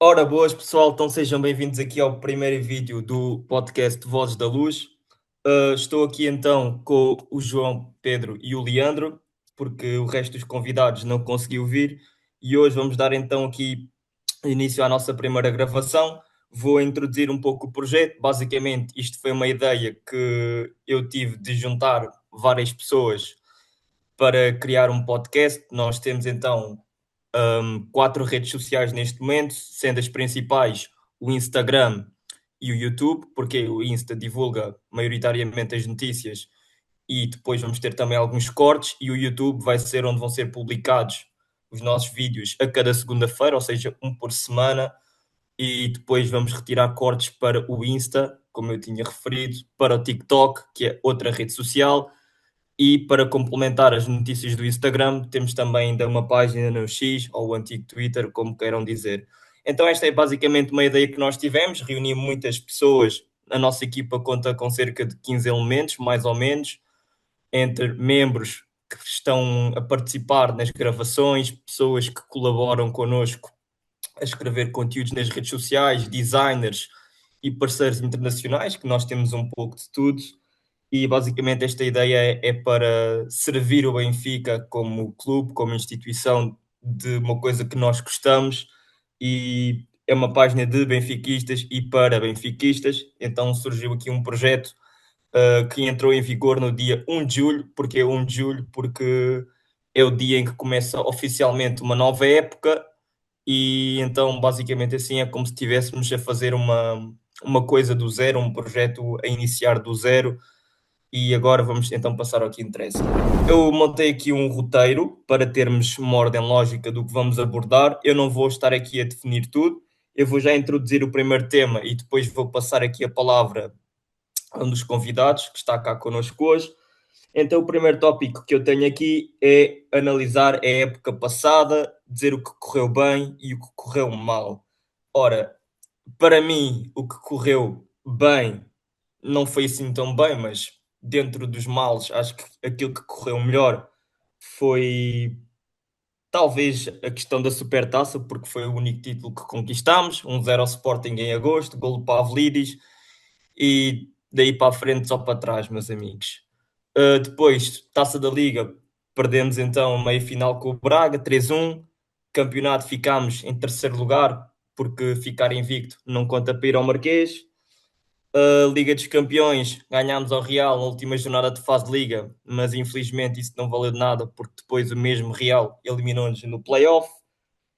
Ora, boas pessoal, então sejam bem-vindos aqui ao primeiro vídeo do podcast Vozes da Luz. Estou aqui então com o João, Pedro e o Leandro, porque o resto dos convidados não conseguiu vir, e hoje vamos dar então aqui início à nossa primeira gravação. Vou introduzir um pouco o projeto. Basicamente, isto foi uma ideia que eu tive de juntar várias pessoas para criar um podcast. Nós temos então quatro redes sociais neste momento, sendo as principais o Instagram e o YouTube, porque o Insta divulga maioritariamente as notícias e depois vamos ter também alguns cortes, e o YouTube vai ser onde vão ser publicados os nossos vídeos a cada segunda-feira, ou seja, um por semana, e depois vamos retirar cortes para o Insta, como eu tinha referido, para o TikTok, que é outra rede social, e para complementar as notícias do Instagram, temos também ainda uma página no X, ou o antigo Twitter, como queiram dizer. Então, esta é basicamente uma ideia que nós tivemos, reunir muitas pessoas. A nossa equipa conta com cerca de 15 elementos, mais ou menos, entre membros que estão a participar nas gravações, pessoas que colaboram connosco a escrever conteúdos nas redes sociais, designers e parceiros internacionais, que nós temos um pouco de tudo. E basicamente esta ideia é para servir o Benfica como clube, como instituição, de uma coisa que nós gostamos, e é uma página de benfiquistas e para benfiquistas. Então surgiu aqui um projeto que entrou em vigor no dia 1 de julho. Porque 1 de julho? Porque é o dia em que começa oficialmente uma nova época, e então basicamente assim é como se estivéssemos a fazer uma coisa do zero, um projeto a iniciar do zero. E agora vamos então passar ao que interessa. Eu montei aqui um roteiro para termos uma ordem lógica do que vamos abordar. Eu não vou estar aqui a definir tudo. Eu vou já introduzir o primeiro tema e depois vou passar aqui a palavra a um dos convidados que está cá connosco hoje. Então, o primeiro tópico que eu tenho aqui é analisar a época passada, dizer o que correu bem e o que correu mal. Ora, para mim, o que correu bem não foi assim tão bem, mas dentro dos males, acho que aquilo que correu melhor foi talvez a questão da Supertaça, porque foi o único título que conquistámos, 1-0 ao Sporting em agosto, golo de Pavlidis, e daí para a frente só para trás, meus amigos. Depois, Taça da Liga, perdemos então a meia-final com o Braga, 3-1. Campeonato ficámos em terceiro lugar, porque ficar invicto não conta para ir ao Marquês. Liga dos Campeões, ganhámos ao Real na última jornada de fase de Liga, mas infelizmente isso não valeu de nada, porque depois o mesmo Real eliminou-nos no play-off.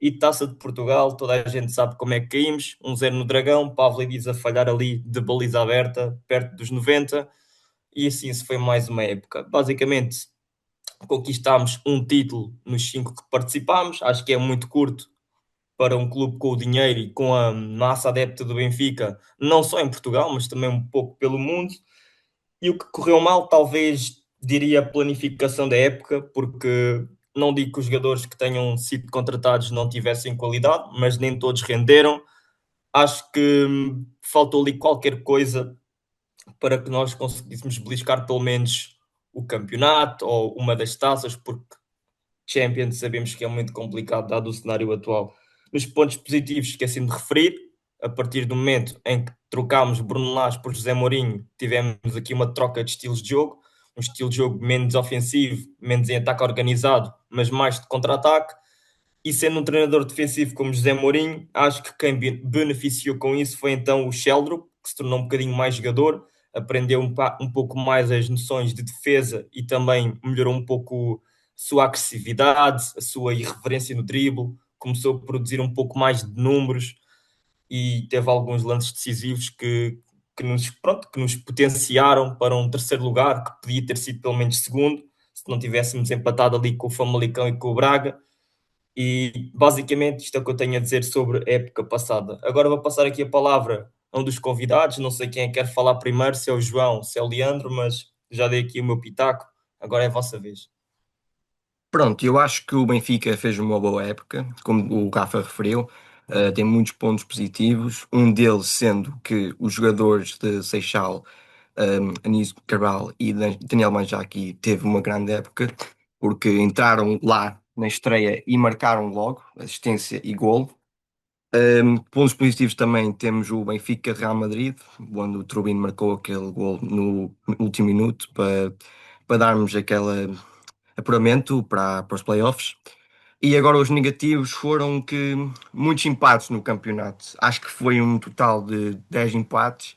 E Taça de Portugal, toda a gente sabe como é que caímos, 1-0 no Dragão, Pavlidis a falhar ali de baliza aberta, perto dos 90, e assim se foi mais uma época. Basicamente, conquistámos um título nos 5 que participámos. Acho que é muito curto para um clube com o dinheiro e com a massa adepta do Benfica, não só em Portugal, mas também um pouco pelo mundo. E o que correu mal, talvez diria a planificação da época, porque não digo que os jogadores que tenham sido contratados não tivessem qualidade, mas nem todos renderam. Acho que faltou ali qualquer coisa para que nós conseguíssemos beliscar pelo menos o campeonato ou uma das taças, porque Champions sabemos que é muito complicado dado o cenário atual. Nos pontos positivos, esqueci-me de referir, a partir do momento em que trocámos Bruno Lage por José Mourinho, tivemos aqui uma troca de estilos de jogo, um estilo de jogo menos ofensivo, menos em ataque organizado, mas mais de contra-ataque. E sendo um treinador defensivo como José Mourinho, acho que quem beneficiou com isso foi então o Sheldon, que se tornou um bocadinho mais jogador, aprendeu um pouco mais as noções de defesa e também melhorou um pouco a sua agressividade, a sua irreverência no drible, começou a produzir um pouco mais de números e teve alguns lances decisivos que nos potenciaram para um terceiro lugar, que podia ter sido pelo menos segundo, se não tivéssemos empatado ali com o Famalicão e com o Braga. E basicamente isto é o que eu tenho a dizer sobre a época passada. Agora vou passar aqui a palavra a um dos convidados. Não sei quem é que quer falar primeiro, se é o João, se é o Leandro, mas já dei aqui o meu pitaco. Agora é a vossa vez. Pronto, eu acho que o Benfica fez uma boa época, como o Rafa referiu, tem muitos pontos positivos, um deles sendo que os jogadores de Seixal, Anísio Cabral e Daniel Manjaki teve uma grande época, porque entraram lá na estreia e marcaram logo, assistência e golo. Pontos positivos também temos o Benfica-Real Madrid, onde o Trubin marcou aquele gol no último minuto para darmos aquele apuramento para os playoffs. E agora os negativos foram que muitos empates no campeonato. Acho que foi um total de 10 empates.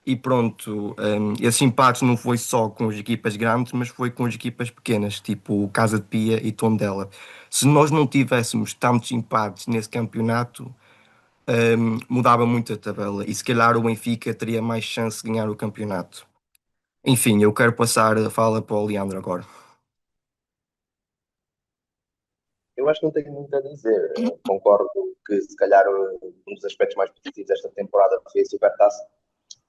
E pronto, esses empates não foi só com as equipas grandes, mas foi com as equipas pequenas, tipo Casa de Pia e Tondela. Se nós não tivéssemos tantos empates nesse campeonato, mudava muito a tabela e se calhar o Benfica teria mais chance de ganhar o campeonato. Enfim, eu quero passar a fala para o Leandro agora. Eu acho que não tenho muito a dizer. Concordo que, se calhar, um dos aspectos mais positivos desta temporada foi a Supertaça,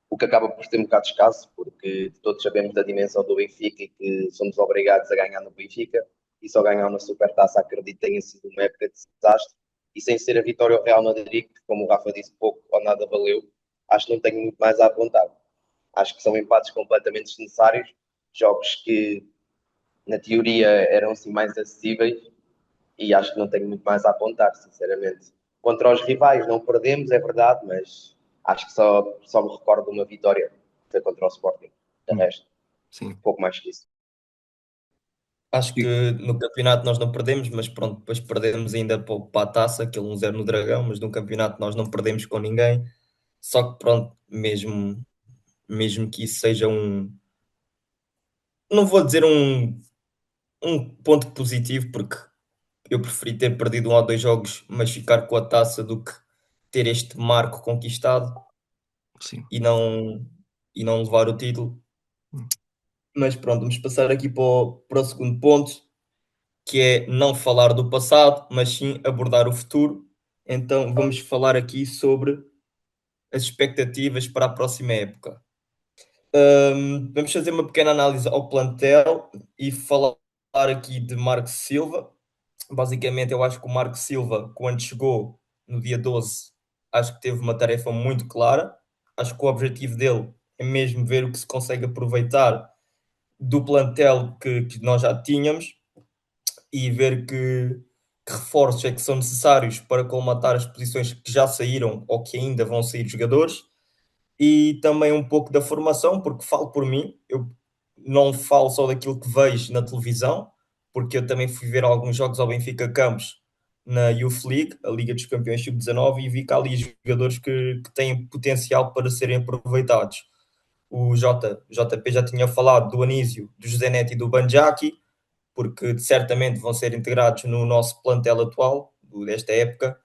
o que acaba por ser um bocado escasso, porque todos sabemos da dimensão do Benfica e que somos obrigados a ganhar no Benfica, e só ganhar uma Supertaça, acredito, tenha sido uma época de desastre. E sem ser a vitória ao Real Madrid, que, como o Rafa disse, pouco ou nada valeu, acho que não tenho muito mais a apontar. Acho que são empates completamente desnecessários, jogos que, na teoria, eram assim mais acessíveis, e acho que não tenho muito mais a apontar, sinceramente. Contra os rivais não perdemos, é verdade, mas acho que só me recordo de uma vitória, que foi contra o Sporting. De Hum, resto, Sim. pouco mais que isso. Acho que no campeonato nós não perdemos, mas pronto, depois perdemos ainda para a taça, aquele 1-0 no Dragão, mas no campeonato nós não perdemos com ninguém. Só que pronto, mesmo que isso seja não vou dizer um ponto positivo, porque eu preferi ter perdido 1 ou 2 jogos, mas ficar com a taça do que ter este marco conquistado Sim. e não levar o título. Hum, Mas pronto, vamos passar aqui para o segundo ponto, que é não falar do passado, mas sim abordar o futuro. Então vamos falar aqui sobre as expectativas para a próxima época. Vamos fazer uma pequena análise ao plantel e falar aqui de Marco Silva. Basicamente, eu acho que o Marco Silva, quando chegou no dia 12, acho que teve uma tarefa muito clara. Acho que o objetivo dele é mesmo ver o que se consegue aproveitar do plantel que nós já tínhamos e ver que reforços é que são necessários para colmatar as posições que já saíram ou que ainda vão sair jogadores, e também um pouco da formação, porque falo por mim, eu não falo só daquilo que vejo na televisão, porque eu também fui ver alguns jogos ao Benfica Campos na Youth League, a Liga dos Campeões Sub-19, e vi que há ali jogadores que têm potencial para serem aproveitados. O JP já tinha falado do Anísio, do José Neto e do Banjaki, porque certamente vão ser integrados no nosso plantel atual, desta época,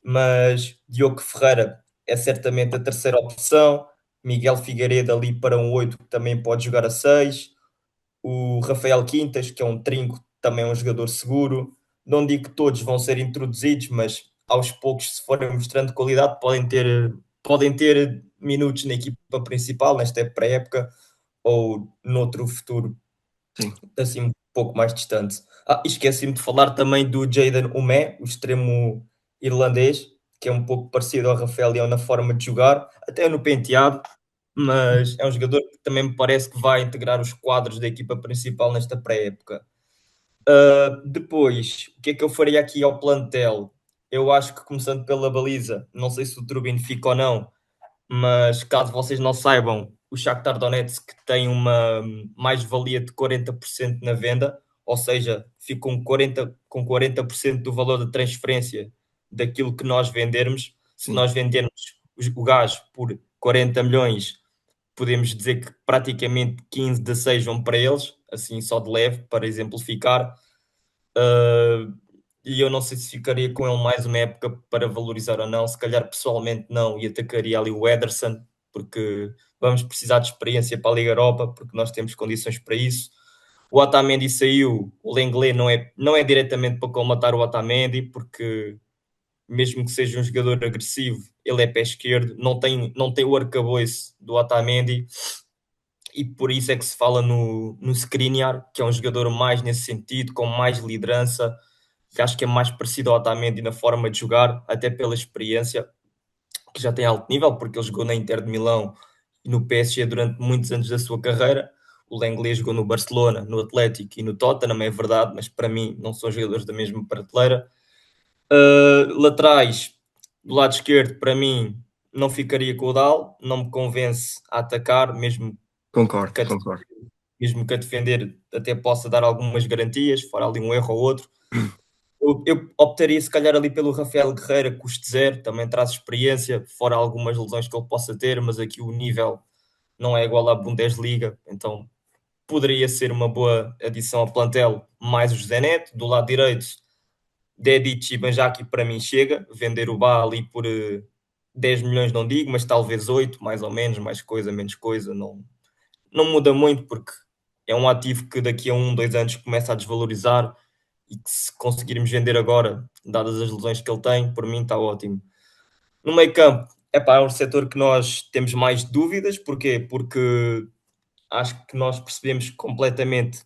mas Diogo Ferreira é certamente a terceira opção, Miguel Figueiredo ali para um 8 que também pode jogar a 6, o Rafael Quintas, que é um trinco, também é um jogador seguro. Não digo que todos vão ser introduzidos, mas aos poucos, se forem mostrando qualidade, podem ter minutos na equipa principal, nesta pré-época, ou noutro futuro Sim. assim um pouco mais distante. Esqueci-me de falar também do Jayden Umé, o extremo irlandês, que é um pouco parecido ao Rafael Leão na forma de jogar, até no penteado, mas é um jogador que também me parece que vai integrar os quadros da equipa principal nesta pré-época. Depois, o que é que eu faria aqui ao plantel? Eu acho que começando pela baliza, não sei se o Trubin fica ou não, mas caso vocês não saibam, o Shakhtar Donetsk tem uma mais-valia de 40% na venda, ou seja, fica com 40% do valor da transferência daquilo que nós vendermos. Se Sim. nós vendermos o gajo por 40 milhões, podemos dizer que praticamente 15 de 6 vão para eles, assim só de leve, para exemplificar. Uh, e eu não sei se ficaria com ele mais uma época para valorizar ou não. Se calhar pessoalmente não, e atacaria ali o Ederson, porque vamos precisar de experiência para a Liga Europa, porque nós temos condições para isso. O Otamendi saiu, o Lenglet não é diretamente para colmatar o Otamendi, porque mesmo que seja um jogador agressivo, ele é pé esquerdo, não tem o arcabouço do Otamendi, e por isso é que se fala no Skriniar, que é um jogador mais nesse sentido, com mais liderança, que acho que é mais parecido ao Otamendi na forma de jogar, até pela experiência, que já tem alto nível, porque ele jogou na Inter de Milão e no PSG durante muitos anos da sua carreira. O Lenglet jogou no Barcelona, no Atlético e no Tottenham, é verdade, mas para mim não são jogadores da mesma prateleira. Laterais, Do lado esquerdo, para mim, não ficaria com o Dal, não me convence a atacar, mesmo Concordo, que a, concordo. mesmo que a defender até possa dar algumas garantias, fora ali um erro ou outro. Eu optaria se calhar ali pelo Rafael Guerreira, custo zero, também traz experiência, fora algumas lesões que ele possa ter, mas aqui o nível não é igual à Bundesliga, então poderia ser uma boa adição ao plantel, mais o José Neto. Do lado direito, Dedic e Banjaki para mim chega, vender o Bá ali por 10 milhões não digo, mas talvez 8 mais ou menos, mais coisa, menos coisa, não muda muito, porque é um ativo que daqui a 1, 2 anos começa a desvalorizar e que se conseguirmos vender agora, dadas as lesões que ele tem, por mim está ótimo. No meio campo, é um setor que nós temos mais dúvidas, porquê? Porque acho que nós percebemos completamente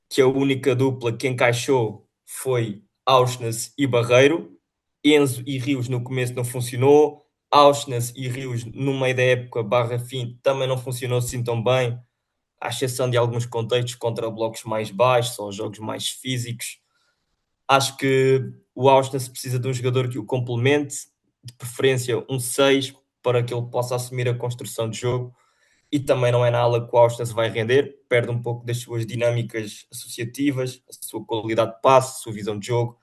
que a única dupla que encaixou foi Auschwitz e Barreiro. Enzo e Rios no começo não funcionou. Auschwitz e Rios no meio da época barra fim também não funcionou assim tão bem, à exceção de alguns contextos contra blocos mais baixos ou jogos mais físicos. Acho que o Auschwitz precisa de um jogador que o complemente, de preferência um 6 para que ele possa assumir a construção de jogo, e também não é na ala que o Austin se vai render, perde um pouco das suas dinâmicas associativas, a sua qualidade de passe, a sua visão de jogo.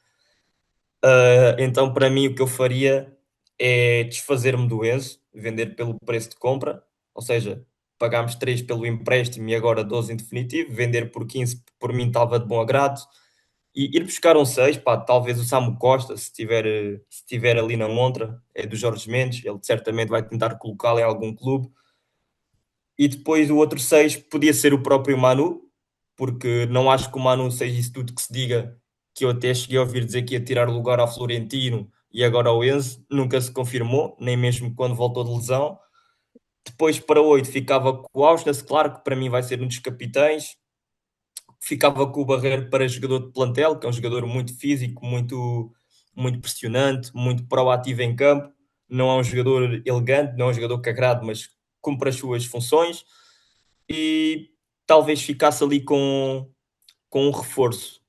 Então, para mim, o que eu faria é desfazer-me do Enzo, vender pelo preço de compra, ou seja, pagámos 3 pelo empréstimo e agora 12 em definitivo, vender por 15 por mim estava de bom agrado, e ir buscar um 6, pá, talvez o Samu Costa, se tiver ali na montra, é do Jorge Mendes, ele certamente vai tentar colocá-lo em algum clube. E depois o outro 6 podia ser o próprio Manu, porque não acho que o Manu seja isso tudo que se diga, que eu até cheguei a ouvir dizer que ia tirar o lugar ao Florentino e agora ao Enzo, nunca se confirmou, nem mesmo quando voltou de lesão. Depois para 8 ficava com o Auschwitz, claro que para mim vai ser um dos capitães. Ficava com o Barreiro para jogador de plantel, que é um jogador muito físico, muito pressionante, muito proativo em campo. Não é um jogador elegante, não é um jogador que agrade, mas cumpre as suas funções. E talvez ficasse ali com um reforço.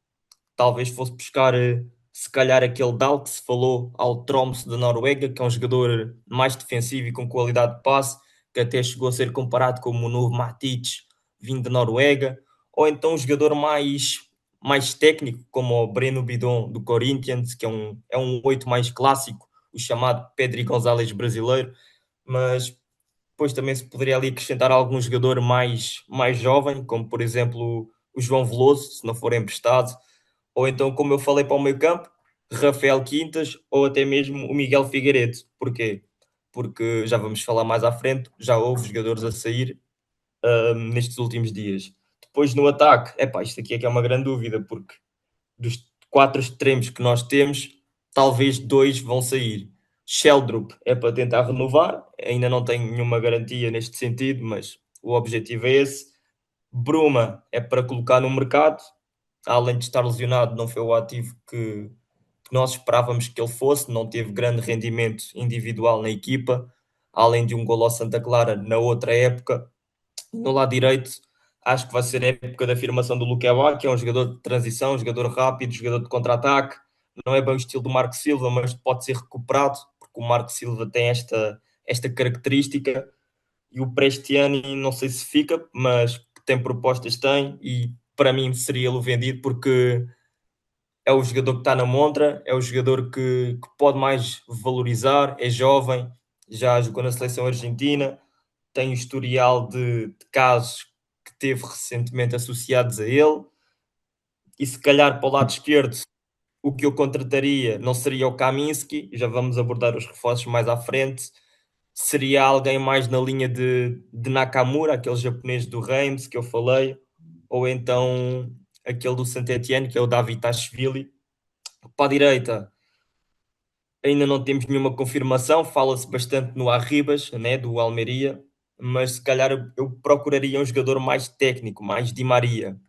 Talvez fosse buscar, se calhar, aquele Dal que se falou ao Tromsø da Noruega, que é um jogador mais defensivo e com qualidade de passe, que até chegou a ser comparado como o novo Matic, vindo da Noruega. Ou então um jogador mais técnico, como o Breno Bidon do Corinthians, que é um 8 mais clássico, o chamado Pedri Gonzalez brasileiro. Mas depois também se poderia ali acrescentar algum jogador mais jovem, como por exemplo o João Veloso, se não for emprestado, ou então, como eu falei para o meio campo, Rafael Quintas ou até mesmo o Miguel Figueiredo. Porquê? Porque já vamos falar mais à frente, já houve jogadores a sair nestes últimos dias. Depois no ataque, isto aqui é que é uma grande dúvida, porque dos 4 extremos que nós temos, talvez 2 vão sair. Sheldrup é para tentar renovar, ainda não tenho nenhuma garantia neste sentido, mas o objetivo é esse. Bruma é para colocar no mercado, além de estar lesionado, não foi o ativo que nós esperávamos que ele fosse, não teve grande rendimento individual na equipa, além de um gol ao Santa Clara na outra época. No lado direito, acho que vai ser a época da afirmação do Luqueba, que é um jogador de transição, um jogador rápido, um jogador de contra-ataque. Não é bem o estilo do Marco Silva, mas pode ser recuperado, porque o Marco Silva tem esta característica. E o Prestiani, não sei se fica, mas que tem propostas, tem. E para mim seria ele o vendido, porque é o jogador que está na montra, é o jogador que pode mais valorizar, é jovem, já jogou na seleção argentina, tem o historial de casos que teve recentemente associados a ele, e se calhar para o lado esquerdo o que eu contrataria não seria o Kaminski, já vamos abordar os reforços mais à frente, seria alguém mais na linha de Nakamura, aquele japonês do Reims que eu falei, ou então aquele do Saint-Étienne, que é o David Tashvili. Para a direita, ainda não temos nenhuma confirmação, fala-se bastante no Arribas, né, do Almeria, mas se calhar eu procuraria um jogador mais técnico, mais Di Maria.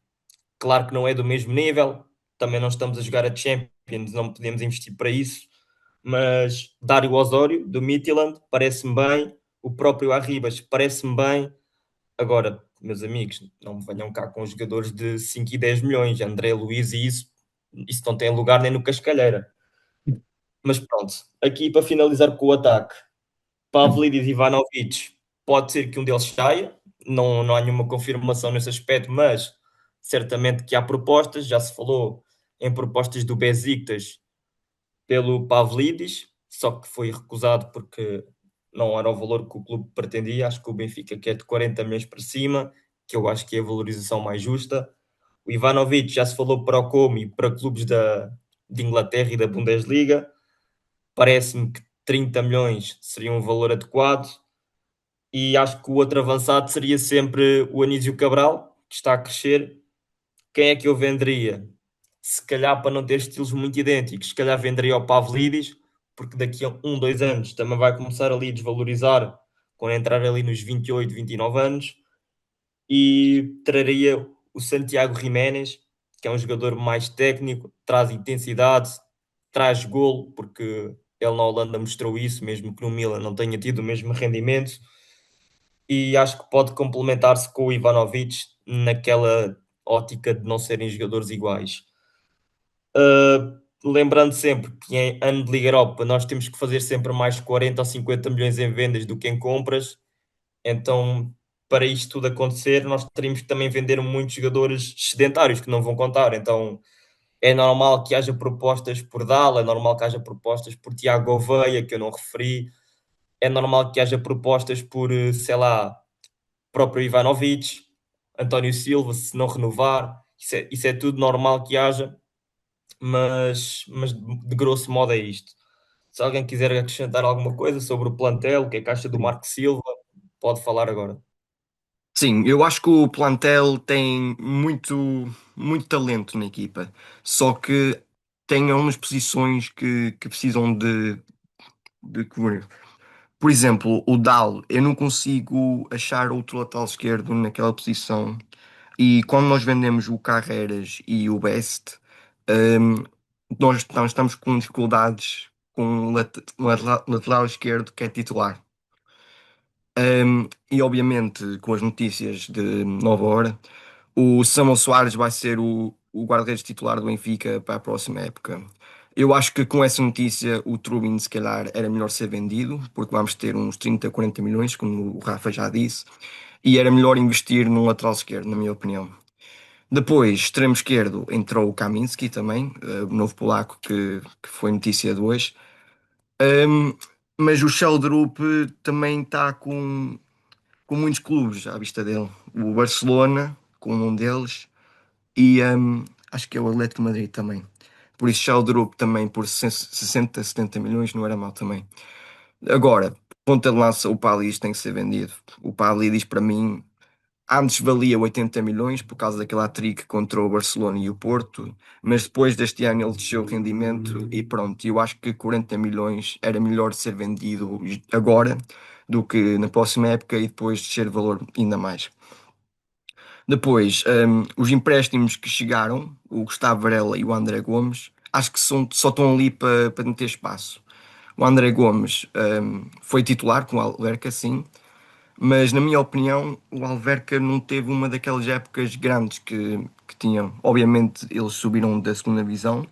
Claro que não é do mesmo nível, também não estamos a jogar a Champions, não podemos investir para isso, mas Dário Osório, do Midtjylland, parece-me bem, o próprio Arribas parece-me bem. Agora, meus amigos, não me venham cá com jogadores de 5 e 10 milhões, André Luiz e isso não tem lugar nem no Cascalheira. Mas pronto, aqui para finalizar com o ataque, Pavlidis e Ivanovic, pode ser que um deles saia, não há nenhuma confirmação nesse aspecto, mas certamente que há propostas, já se falou em propostas do Besiktas pelo Pavlidis, só que foi recusado porque não era o valor que o clube pretendia. Acho que o Benfica quer de 40 milhões para cima, que eu acho que é a valorização mais justa. O Ivanovic já se falou para o Como e para clubes de Inglaterra e da Bundesliga. Parece-me que 30 milhões seria um valor adequado. E acho que o outro avançado seria sempre o Anísio Cabral, que está a crescer. Quem é que eu venderia? Se calhar para não ter estilos muito idênticos, se calhar venderia o Pavlidis, porque daqui a 2 anos também vai começar ali a desvalorizar quando entrar ali nos 28, 29 anos. E traria o Santiago Jiménez, que é um jogador mais técnico, traz intensidade, traz golo, porque ele na Holanda mostrou isso, mesmo que no Milan não tenha tido o mesmo rendimento. E acho que pode complementar-se com o Ivanovic naquela ótica de não serem jogadores iguais. Lembrando sempre que em ano de Liga Europa nós temos que fazer sempre mais 40 ou 50 milhões em vendas do que em compras, então para isto tudo acontecer nós teríamos que também vender muitos jogadores sedentários que não vão contar, então é normal que haja propostas por Dala, é normal que haja propostas por Tiago Gouveia, que eu não referi, é normal que haja propostas por, sei lá, próprio Ivanovic, António Silva, se não renovar, isso é tudo normal que haja, mas de grosso modo é isto. Se alguém quiser acrescentar alguma coisa sobre o plantel, o que é que acha do Sim. Marco Silva, pode falar agora. Sim, eu acho que o plantel tem muito talento na equipa, só que tem algumas posições que precisam de cobrir. Por exemplo, o Dal, eu não consigo achar outro lateral esquerdo naquela posição. E quando nós vendemos o Carreras e o Best, hum, nós estamos com dificuldades com o lateral esquerdo que é titular. E obviamente, com as notícias de nova hora, o Samuel Soares vai ser o guarda-redes titular do Benfica para a próxima época. Eu acho que com essa notícia o Trubin se calhar era melhor ser vendido, porque vamos ter uns 30, 40 milhões, como o Rafa já disse, e era melhor investir num lateral esquerdo, na minha opinião. Depois, extremo esquerdo, entrou o Kaminski também, o novo polaco que foi notícia de hoje. Um, mas o Sheldrup também está com muitos clubes à vista dele. O Barcelona, com um deles, e acho que é o Atlético de Madrid também. Por isso, Sheldrup também por 60, 70 milhões não era mal também. Agora, ponta de lança, o Palís tem que ser vendido. O Palís, para mim, antes valia 80 milhões por causa daquele hat-trick contra o Barcelona e o Porto, mas depois deste ano ele desceu o rendimento e pronto, eu acho que 40 milhões era melhor ser vendido agora do que na próxima época e depois descer o valor ainda mais. Depois, os empréstimos que chegaram, o Gustavo Varela e o André Gomes, acho que só estão ali para meter espaço. O André Gomes, foi titular com o Alverca, sim, mas na minha opinião, o Alverca não teve uma daquelas épocas grandes que tinham. Obviamente, eles subiram da segunda divisão,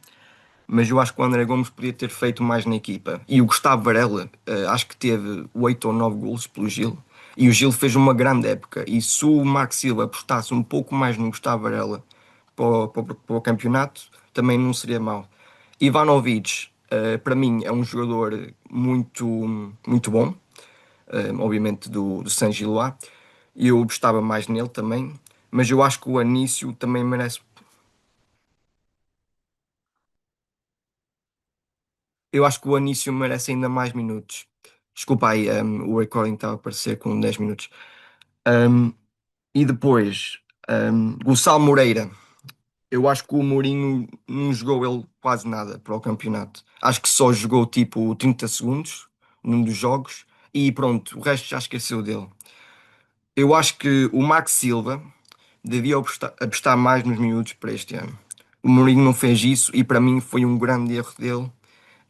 mas eu acho que o André Gomes podia ter feito mais na equipa. E o Gustavo Varela, acho que teve 8 ou 9 golos pelo Gil. E o Gil fez uma grande época. E se o Marco Silva apostasse um pouco mais no Gustavo Varela para o campeonato, também não seria mau. Ivanovic, para mim, é um jogador muito bom, obviamente do San Gilois. Eu gostava mais nele também, mas eu acho que o Anício também merece. Eu acho que o Anício merece ainda mais minutos. Desculpa aí, o recording estava a aparecer com 10 minutos. Um, e depois, Gonçalo Moreira. Eu acho que o Mourinho não jogou ele quase nada para o campeonato. Acho que só jogou tipo 30 segundos num dos jogos e pronto, o resto já esqueceu dele. Eu acho que o Max Silva devia apostar mais nos minutos para este ano. O Mourinho não fez isso e para mim foi um grande erro dele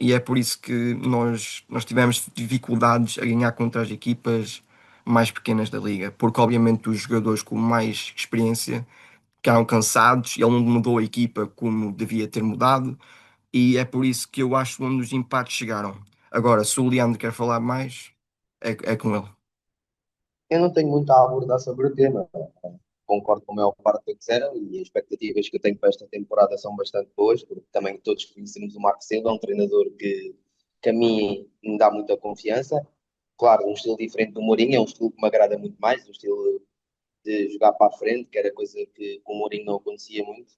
e é por isso que nós tivemos dificuldades a ganhar contra as equipas mais pequenas da liga, porque obviamente os jogadores com mais experiência ficaram cansados, ele não mudou a equipa como devia ter mudado, e é por isso que eu acho onde os empates chegaram. Agora, se o Leandro quer falar mais, é com ele. Eu não tenho muito a abordar sobre o tema. Concordo com a maior parte do que disseram e as expectativas que eu tenho para esta temporada são bastante boas, porque também todos conhecemos o Marco Silva, é um treinador que a mim me dá muita confiança. Claro, um estilo diferente do Mourinho, é um estilo que me agrada muito mais, um estilo de jogar para a frente, que era coisa que com o Mourinho não acontecia muito.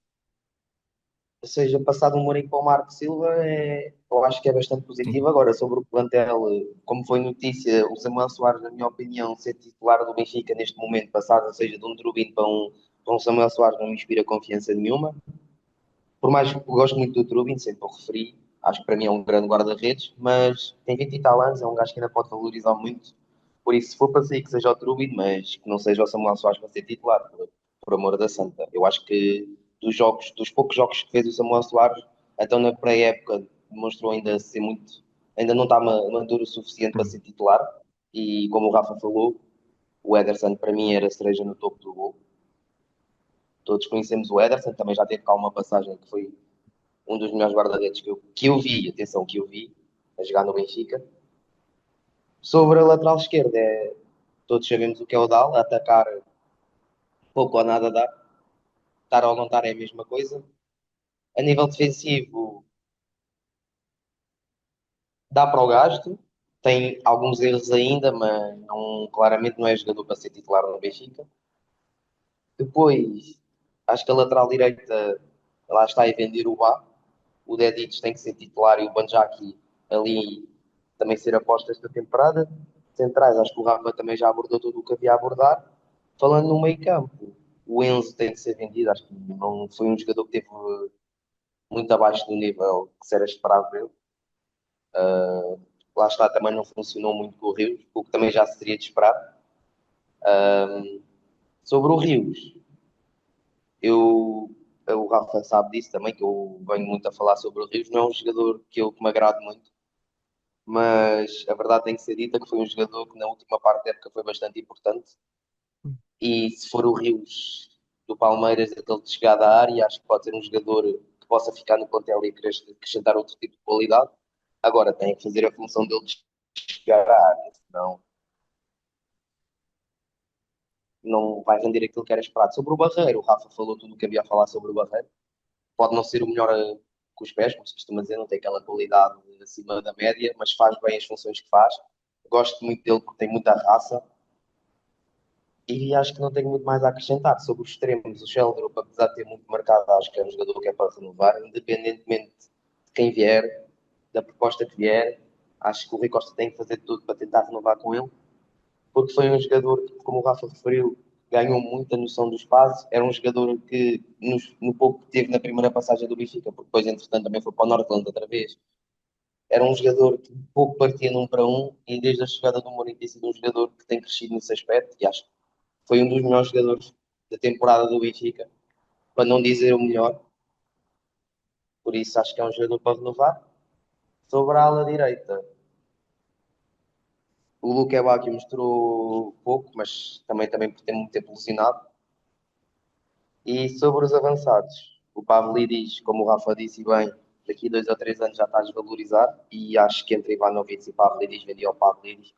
Ou seja, passado um Mourinho para o Marco Silva, eu acho que é bastante Sim. positivo. Agora, sobre o plantel, como foi notícia, o Samuel Soares, na minha opinião, ser titular do Benfica neste momento, passado, ou seja, de um Trubin para um Samuel Soares, não me inspira confiança nenhuma. Por mais que eu gosto muito do Trubin, sempre o referi, acho que para mim é um grande guarda-redes, mas tem 20 e tal anos, é um gajo que ainda pode valorizar muito. Por isso, se for para sair, que seja o Trubin, mas que não seja o Samuel Soares para ser titular, por amor da santa. Eu acho que dos poucos jogos que fez o Samuel Soares, então na pré-época demonstrou ainda ser muito, ainda não está maduro o suficiente para Hum. ser titular. E como o Rafa falou, o Ederson para mim era a cereja no topo do bolo. Todos conhecemos o Ederson, também já teve cá uma passagem que foi um dos melhores guarda-redes que eu vi, atenção, que eu vi a jogar no Benfica. Sobre a lateral esquerda, todos sabemos o que é o Dal, atacar pouco ou nada dá, estar ou não estar é a mesma coisa. A nível defensivo, dá para o gasto, tem alguns erros ainda, mas claramente não é jogador para ser titular no Benfica. Depois, acho que a lateral direita, lá está a vender o Bá. O Dedic tem que ser titular e o Banjaki ali também ser aposta esta temporada. Centrais, acho que o Rafa também já abordou tudo o que havia a abordar. Falando no meio campo, o Enzo tem que ser vendido. Acho que não foi um jogador que teve muito abaixo do nível que se era esperado dele. Lá está, também não funcionou muito com o Rios, o que também já seria de esperar. Sobre o Rios, o Rafa sabe disso também, que eu venho muito a falar sobre o Rios. Não é um jogador que me agrade muito, mas a verdade tem que ser dita que foi um jogador que na última parte da época foi bastante importante. E se for o Rios do Palmeiras, aquele de chegada à área, acho que pode ser um jogador que possa ficar no plantel e acrescentar outro tipo de qualidade. Agora tem que fazer a função dele de chegar à área, senão não vai render aquilo que era esperado. Sobre o Barreiro, o Rafa falou tudo o que havia a falar sobre o Barreiro. Pode não ser o melhor com os pés, como se costuma dizer, não tem aquela qualidade acima da média, mas faz bem as funções que faz. Gosto muito dele porque tem muita raça. E acho que não tenho muito mais a acrescentar. Sobre os extremos, o Sheldrop, apesar de ter muito marcado, acho que é um jogador que é para renovar, independentemente de quem vier, da proposta que vier. Acho que o Rui Costa tem que fazer tudo para tentar renovar com ele, porque foi um jogador que, como o Rafa referiu, ganhou muita noção do espaço. Era um jogador que, no pouco que teve na primeira passagem do Benfica, porque depois, entretanto, também foi para o Northland outra vez, era um jogador que pouco partia num para um, e desde a chegada do Mourinho tem sido um jogador que tem crescido nesse aspecto, e acho que foi um dos melhores jogadores da temporada do Benfica, para não dizer o melhor. Por isso acho que é um jogador para renovar. Sobre a ala direita, o Luque Bacchio mostrou pouco, mas também por ter muito tempo lesionado. E sobre os avançados, o Pavlidis, como o Rafa disse bem, daqui a 2 ou 3 anos já está a desvalorizar e acho que entre Ivanovic e Pavlidis vendia o Pavlidis.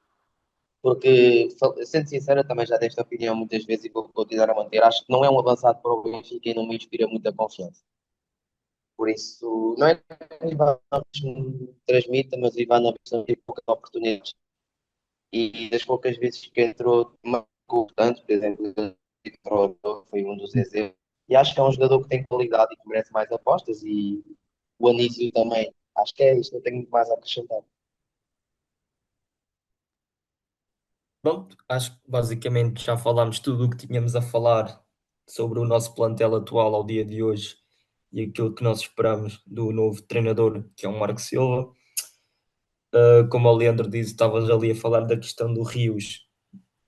Porque, sendo sincero, também já desta opinião muitas vezes e vou continuar a manter. Acho que não é um avançado para o Benfica e não me inspira muita confiança. Por isso, não é que o Ivanovic me transmita, mas o Ivanovic não teve poucas oportunidades. E das poucas vezes que entrou, marcou tanto, por exemplo, entrou, foi um dos exemplos. E acho que é um jogador que tem qualidade e que merece mais apostas. E o Anísio também. Acho que é isto, não tenho muito mais a acrescentar. Pronto, acho que basicamente já falámos tudo o que tínhamos a falar sobre o nosso plantel atual ao dia de hoje e aquilo que nós esperamos do novo treinador, que é o Marco Silva. Como o Leandro disse, estavas ali a falar da questão do Rios.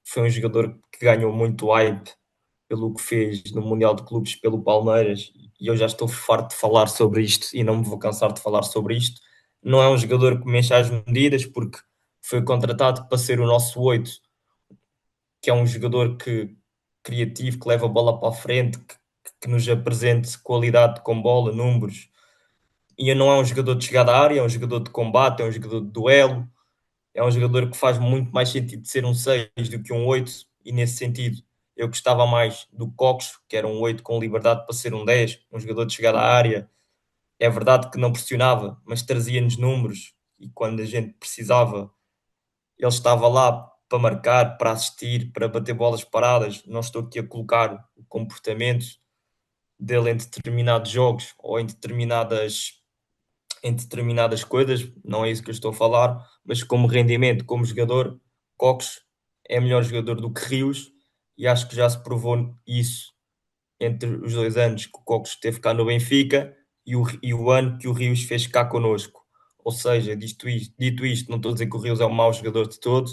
Foi um jogador que ganhou muito hype pelo que fez no Mundial de Clubes pelo Palmeiras, e eu já estou farto de falar sobre isto e não me vou cansar de falar sobre isto. Não é um jogador que mexa as medidas, porque foi contratado para ser o nosso 8, que é um jogador criativo, que leva a bola para a frente, que nos apresente qualidade com bola, números. e não é um jogador de chegada à área, é um jogador de combate, é um jogador de duelo, é um jogador que faz muito mais sentido de ser um 6 do que um 8, e nesse sentido eu gostava mais do Cox, que era um 8 com liberdade para ser um 10, um jogador de chegada à área. É verdade que não pressionava, mas trazia-nos números, e quando a gente precisava, ele estava lá para marcar, para assistir, para bater bolas paradas. Não estou aqui a colocar o comportamento dele em determinados jogos ou em determinadas coisas, não é isso que eu estou a falar, mas como rendimento, como jogador, Cox é melhor jogador do que Rios, e acho que já se provou isso entre os 2 anos que o Cox esteve cá no Benfica e o ano que o Rios fez cá connosco. Ou seja, dito isto, não estou a dizer que o Rios é um mau jogador de todo,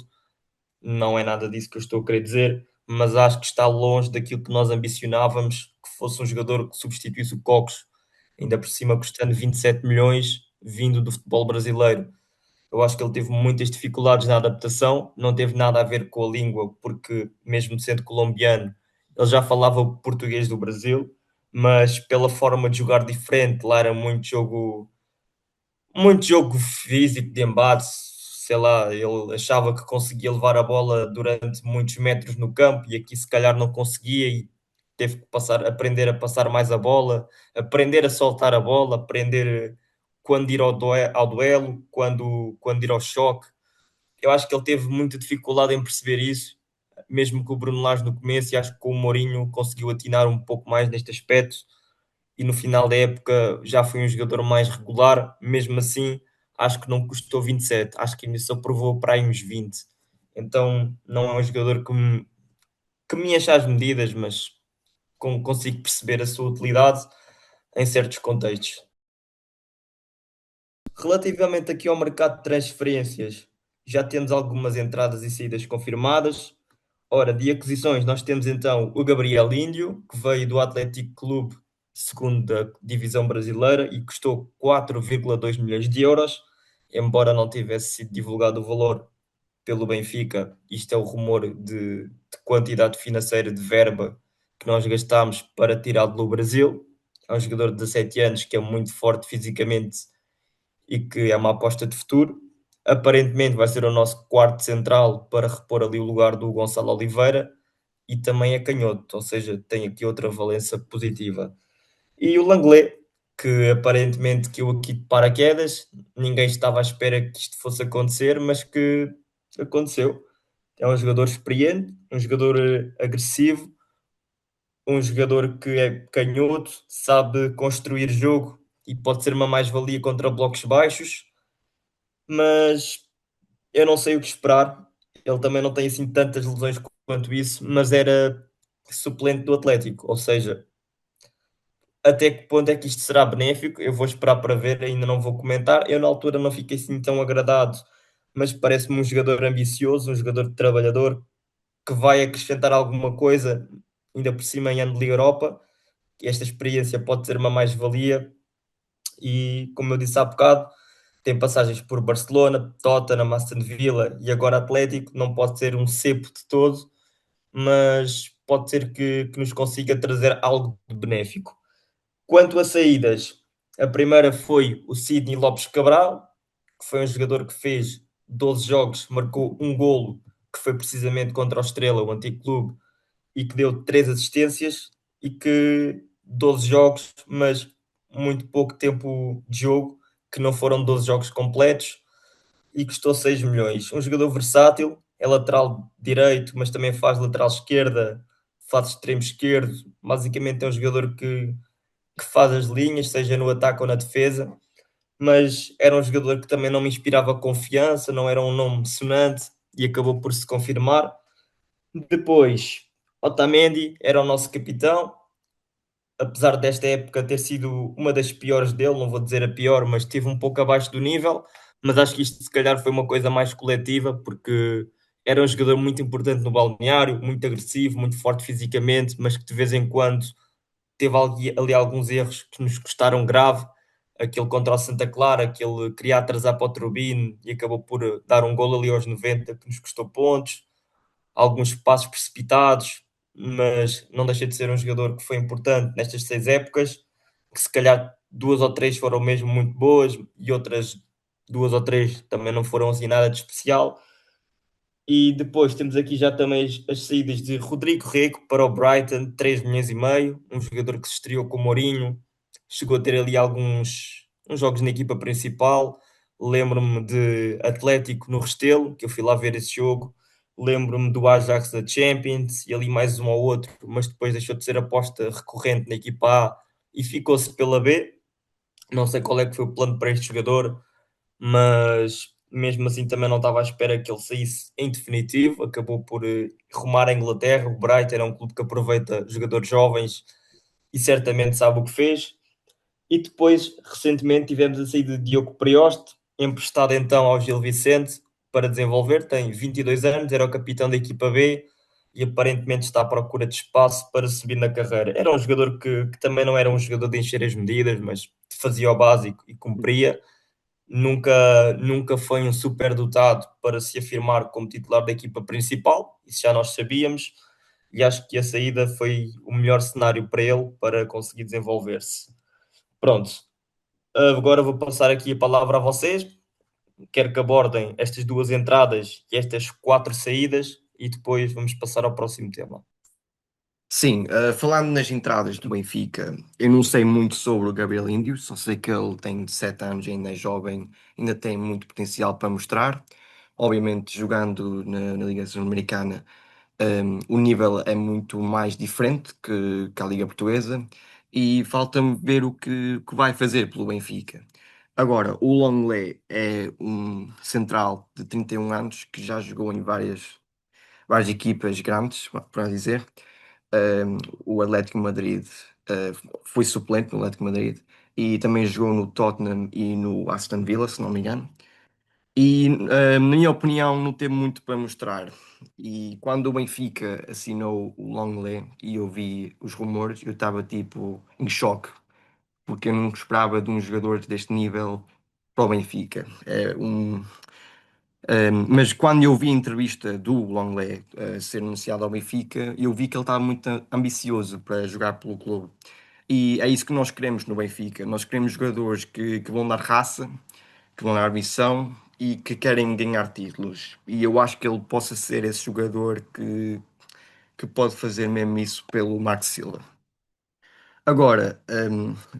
não é nada disso que eu estou a querer dizer, mas acho que está longe daquilo que nós ambicionávamos, que fosse um jogador que substituísse o Cox, ainda por cima custando 27 milhões, vindo do futebol brasileiro. Eu acho que ele teve muitas dificuldades na adaptação, não teve nada a ver com a língua, porque mesmo sendo colombiano, ele já falava o português do Brasil, mas pela forma de jogar diferente, lá era muito jogo físico de embate, sei lá, ele achava que conseguia levar a bola durante muitos metros no campo e aqui se calhar não conseguia, e teve que aprender a passar mais a bola, aprender a soltar a bola, aprender quando ir ao duelo, quando ir ao choque. Eu acho que ele teve muita dificuldade em perceber isso, mesmo que o Bruno Lage no começo, e acho que com o Mourinho conseguiu atinar um pouco mais neste aspecto, e no final da época já foi um jogador mais regular. Mesmo assim, acho que não custou 27, acho que ainda só provou para aí uns 20. Então não é um jogador que me enche as medidas, mas consigo perceber a sua utilidade em certos contextos. Relativamente aqui ao mercado de transferências, já temos algumas entradas e saídas confirmadas. Ora, de aquisições, nós temos então o Gabriel Índio, que veio do Atlético Clube, segunda divisão brasileira, e custou 4,2 milhões de euros, embora não tivesse sido divulgado o valor pelo Benfica. Isto é o rumor de quantidade financeira de verba que nós gastámos para tirá-lo do Brasil. É um jogador de 17 anos que é muito forte fisicamente e que é uma aposta de futuro. Aparentemente vai ser o nosso quarto central para repor ali o lugar do Gonçalo Oliveira, e também é canhoto, ou seja, tem aqui outra valência positiva. E o Langley, que aparentemente que eu aqui de paraquedas, ninguém estava à espera que isto fosse acontecer, mas que aconteceu. É um jogador experiente, um jogador agressivo, um jogador que é canhoto, sabe construir jogo e pode ser uma mais-valia contra blocos baixos, mas eu não sei o que esperar. Ele também não tem assim tantas lesões quanto isso, mas era suplente do Atlético, ou seja, até que ponto é que isto será benéfico? Eu vou esperar para ver, ainda não vou comentar. Eu na altura não fiquei assim tão agradado, mas parece-me um jogador ambicioso, um jogador trabalhador, que vai acrescentar alguma coisa, ainda por cima em ano de Liga Europa, que esta experiência pode ser uma mais-valia. E como eu disse há bocado, tem passagens por Barcelona, Tottenham, Aston Villa e agora Atlético. Não pode ser um cepo de todo, mas pode ser que nos consiga trazer algo de benéfico. Quanto a saídas, a primeira foi o Sidney Lopes Cabral, que foi um jogador que fez 12 jogos, marcou um golo, que foi precisamente contra o Estrela, o antigo clube, e que deu 3 assistências, e que 12 jogos, mas muito pouco tempo de jogo, que não foram 12 jogos completos, e custou 6 milhões. Um jogador versátil, é lateral direito, mas também faz lateral esquerda, faz extremo esquerdo. Basicamente é um jogador que faz as linhas, seja no ataque ou na defesa, mas era um jogador que também não me inspirava confiança, não era um nome sonante, e acabou por se confirmar. Depois, Otamendi era o nosso capitão, apesar desta época ter sido uma das piores dele, não vou dizer a pior, mas esteve um pouco abaixo do nível, mas acho que isto se calhar foi uma coisa mais coletiva, porque era um jogador muito importante no balneário, muito agressivo, muito forte fisicamente, mas que de vez em quando teve ali alguns erros que nos custaram grave. Aquele contra o Santa Clara, que ele queria atrasar para o Turbine e acabou por dar um gol ali aos 90 que nos custou pontos. Alguns passos precipitados, mas não deixa de ser um jogador que foi importante nestas 6 épocas. que se calhar 2 ou 3 foram mesmo muito boas e outras 2 ou 3 também não foram assim nada de especial. E depois temos aqui já também as saídas de Rodrigo Rego para o Brighton, 3,5 milhões, um jogador que se estreou com o Mourinho, chegou a ter ali alguns uns jogos na equipa principal. Lembro-me de Atlético no Restelo, que eu fui lá ver esse jogo. Lembro-me do Ajax da Champions e ali mais um ou outro, mas depois deixou de ser aposta recorrente na equipa A e ficou-se pela B. Não sei qual é que foi o plano para este jogador, mas mesmo assim também não estava à espera que ele saísse em definitivo. Acabou por rumar à Inglaterra. O Brighton é um clube que aproveita jogadores jovens e certamente sabe o que fez. E depois, recentemente, tivemos a saída de Diogo Prioste, emprestado então ao Gil Vicente para desenvolver. Tem 22 anos, era o capitão da equipa B e aparentemente está à procura de espaço para subir na carreira. Era um jogador que também não era um jogador de encher as medidas, mas fazia o básico e cumpria. Nunca foi um superdotado para se afirmar como titular da equipa principal, isso já nós sabíamos, e acho que a saída foi o melhor cenário para ele para conseguir desenvolver-se. Pronto, agora vou passar aqui a palavra a vocês. Quero que abordem estas 2 entradas e estas 4 saídas e depois vamos passar ao próximo tema. Sim, falando nas entradas do Benfica, eu não sei muito sobre o Gabriel Índio, só sei que ele tem 17 anos, ainda é jovem, ainda tem muito potencial para mostrar. Obviamente, jogando na Liga Sul-Americana, o nível é muito mais diferente que a Liga Portuguesa e falta-me ver o que vai fazer pelo Benfica. Agora, o Longley é um central de 31 anos que já jogou em várias equipas grandes, para dizer. O Atlético Madrid, uh, foi suplente no Atlético Madrid e também jogou no Tottenham e no Aston Villa, se não me engano. E, na minha opinião, não teve muito para mostrar. E quando o Benfica assinou o Longley e eu vi os rumores, eu estava tipo em choque, porque eu não esperava de um jogador deste nível para o Benfica. Mas quando eu vi a entrevista do Longley ser anunciado ao Benfica, eu vi que ele estava muito ambicioso para jogar pelo clube. E é isso que nós queremos no Benfica. Nós queremos jogadores que vão dar raça, que vão dar ambição e que querem ganhar títulos. E eu acho que ele possa ser esse jogador que pode fazer mesmo isso pelo Marco Silva. Agora,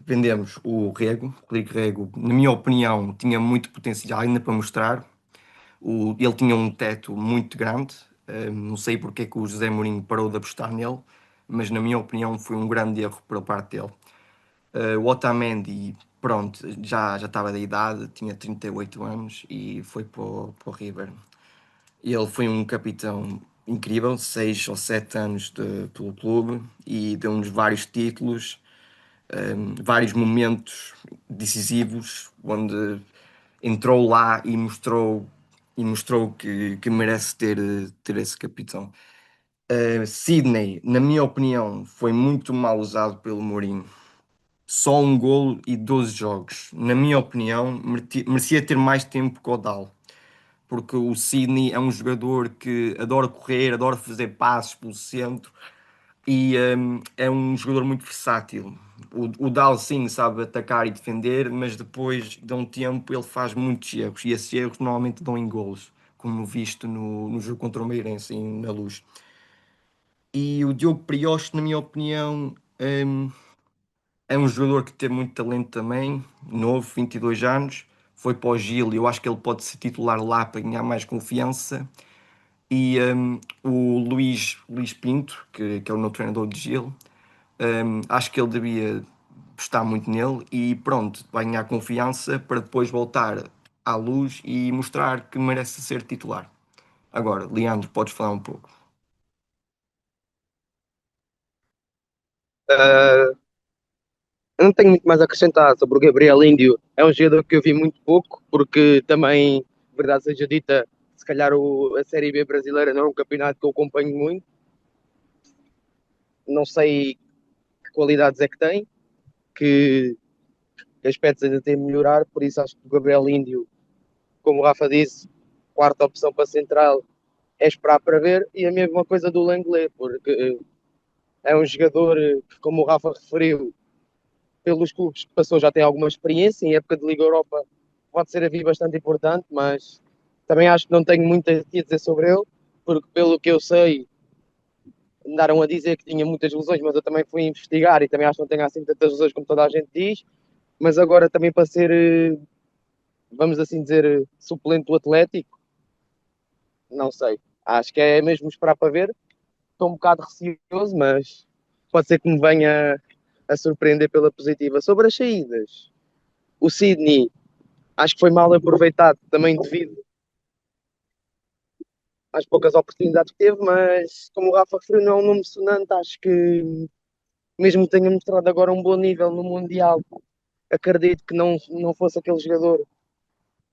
vendemos o Rego. O Rodrigo Rego, na minha opinião, tinha muito potencial ainda para mostrar. Ele tinha um teto muito grande. Não sei porque é que o José Mourinho parou de apostar nele, mas na minha opinião foi um grande erro por parte dele. O Otamendi, pronto, já estava da idade, tinha 38 anos e foi para o River. Ele foi um capitão incrível, 6 ou 7 anos pelo clube e deu-nos vários títulos, vários momentos decisivos, onde entrou lá e mostrou que merece ter esse capitão. Sidney, na minha opinião, foi muito mal usado pelo Mourinho. Só um golo e 12 jogos. Na minha opinião, merecia ter mais tempo que o Dal. Porque o Sidney é um jogador que adora correr, adora fazer passos pelo centro e é um jogador muito versátil. O Dal sim sabe atacar e defender, mas depois de um tempo ele faz muitos erros e esses erros normalmente dão em golos, como visto no jogo contra o Meirense na Luz. E o Diogo Prioste, na minha opinião, é um jogador que tem muito talento também, novo, 22 anos, foi para o Gil e eu acho que ele pode ser titular lá para ganhar mais confiança. E o Luís Pinto, que é o meu treinador de Gil, acho que ele devia apostar muito nele e pronto, vai ganhar confiança para depois voltar à Luz e mostrar que merece ser titular. Agora, Leandro, podes falar um pouco. Uh, eu não tenho muito mais a acrescentar sobre o Gabriel Índio. É um jogador que eu vi muito pouco, porque também, verdade seja dita, se calhar a Série B brasileira não é um campeonato que eu acompanho muito. Não sei que qualidades é que tem, que aspectos ainda tem a melhorar, por isso acho que o Gabriel Índio, como o Rafa disse, quarta opção para central é esperar para ver, e a mesma coisa do Lenglet, porque é um jogador que, como o Rafa referiu, pelos clubes que passou, já tem alguma experiência. Em época de Liga Europa pode ser aqui bastante importante, mas também acho que não tenho muito a dizer sobre ele, porque pelo que eu sei, andaram a dizer que tinha muitas lesões, mas eu também fui investigar e também acho que não tenho assim tantas lesões como toda a gente diz. Mas agora também para ser, vamos assim dizer, suplente do Atlético, não sei. Acho que é mesmo esperar para ver. Estou um bocado receoso, mas pode ser que me venha a surpreender pela positiva. Sobre as saídas, o Sydney acho que foi mal aproveitado também devido às poucas oportunidades que teve, mas como o Rafa referiu, não é um nome sonante. Acho que mesmo que tenha mostrado agora um bom nível no Mundial, acredito que não fosse aquele jogador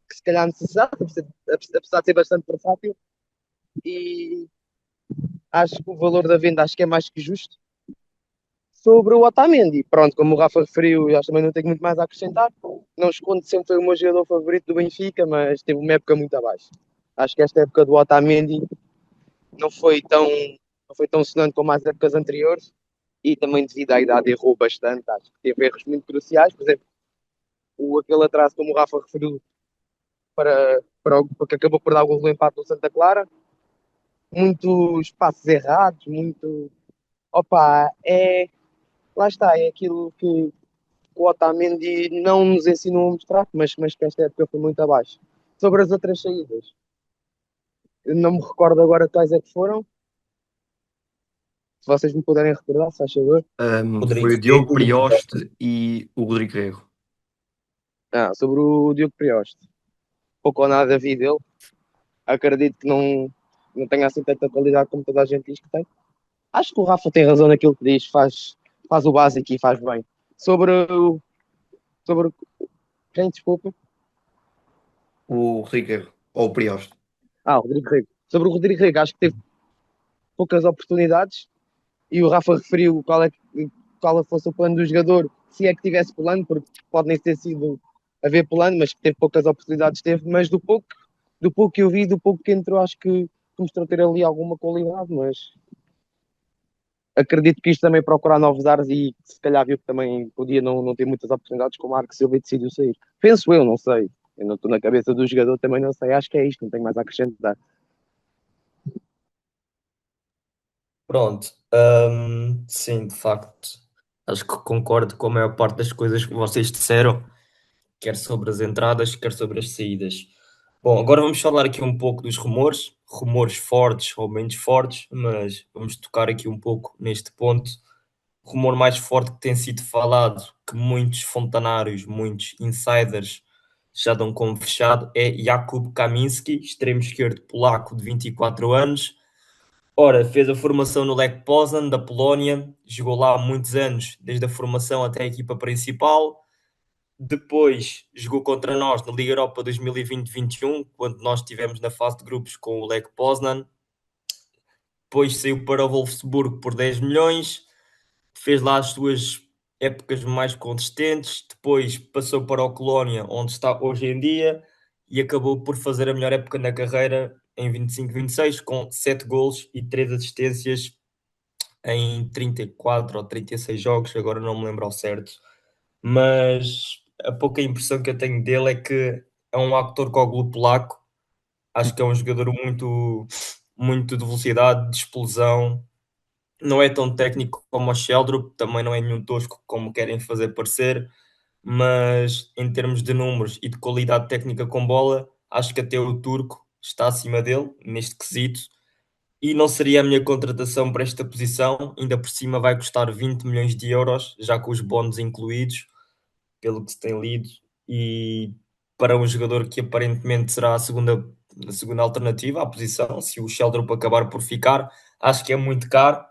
que se calhar necessitava, apesar de ser bastante versátil. E acho que o valor da venda acho que é mais que justo. Sobre o Otamendi, pronto, como o Rafa referiu, eu acho que também não tenho muito mais a acrescentar. Não escondo, sempre foi o meu jogador favorito do Benfica, mas teve uma época muito abaixo. Acho que esta época do Otamendi não foi tão, não foi tão sonante como as épocas anteriores e também devido à idade errou bastante. Acho que teve erros muito cruciais, por exemplo, aquele atraso, como o Rafa referiu, porque acabou por dar o gol do empate do Santa Clara. Muitos passos errados, muito. Opa, lá está, é aquilo que o Otamendi não nos ensinou a mostrar, mas que esta época foi muito abaixo. Sobre as outras saídas, eu não me recordo agora quais é que foram. Se vocês me puderem recordar, se faz favor. Foi Rodrigo o Diogo Rego e o Prioste e o Rodrigo Rego. Sobre o Diogo Prioste. Pouco ou nada vi dele. Acredito que não tenha assim tanta qualidade como toda a gente diz que tem. Acho que o Rafa tem razão naquilo que diz, faz o básico e faz bem. Sobre quem, desculpa? O Rodrigo Rego, ou o Prioste. O Rodrigo Rego. Sobre o Rodrigo Rego, acho que teve poucas oportunidades e o Rafa referiu qual fosse o plano do jogador, se é que tivesse plano, porque pode nem ter sido haver plano, mas que teve poucas oportunidades, teve, mas do pouco que eu vi, do pouco que entrou, acho que mostrou ter ali alguma qualidade, mas acredito que isto também procurar novos ares e se calhar viu que também podia não ter muitas oportunidades com o Marco Silva e decidiu sair. Penso eu, não sei. Eu não estou na cabeça do jogador, também não sei. Acho que é isto, não tenho mais a acrescentar. Pronto, sim, de facto, acho que concordo com a maior parte das coisas que vocês disseram, quer sobre as entradas, quer sobre as saídas. Bom, agora vamos falar aqui um pouco dos rumores, rumores fortes ou menos fortes, mas vamos tocar aqui um pouco neste ponto. O rumor mais forte que tem sido falado, que muitos fontanários, muitos insiders já dão como fechado, é Jakub Kaminski, extremo esquerdo polaco de 24 anos. Ora, fez a formação no Lech Poznan, da Polónia, jogou lá há muitos anos, desde a formação até a equipa principal. Depois jogou contra nós na Liga Europa 2020-21, quando nós estivemos na fase de grupos com o Lech Poznan. Depois saiu para o Wolfsburgo por 10 milhões, fez lá as suas épocas mais consistentes. Depois passou para o Colónia, onde está hoje em dia, e acabou por fazer a melhor época na carreira em 25-26, com 7 golos e 3 assistências em 34 ou 36 jogos, agora não me lembro ao certo. Mas a pouca impressão que eu tenho dele é que é um actor coglu polaco. Acho que é um jogador muito de velocidade, de explosão. Não é tão técnico como o Sheldrup, também não é nenhum tosco como querem fazer parecer, mas em termos de números e de qualidade técnica com bola, acho que até o turco está acima dele neste quesito. E não seria a minha contratação para esta posição, ainda por cima vai custar 20 milhões de euros, já com os bónus incluídos, pelo que se tem lido, e para um jogador que aparentemente será a segunda alternativa à posição, se o Sheldrup acabar por ficar, acho que é muito caro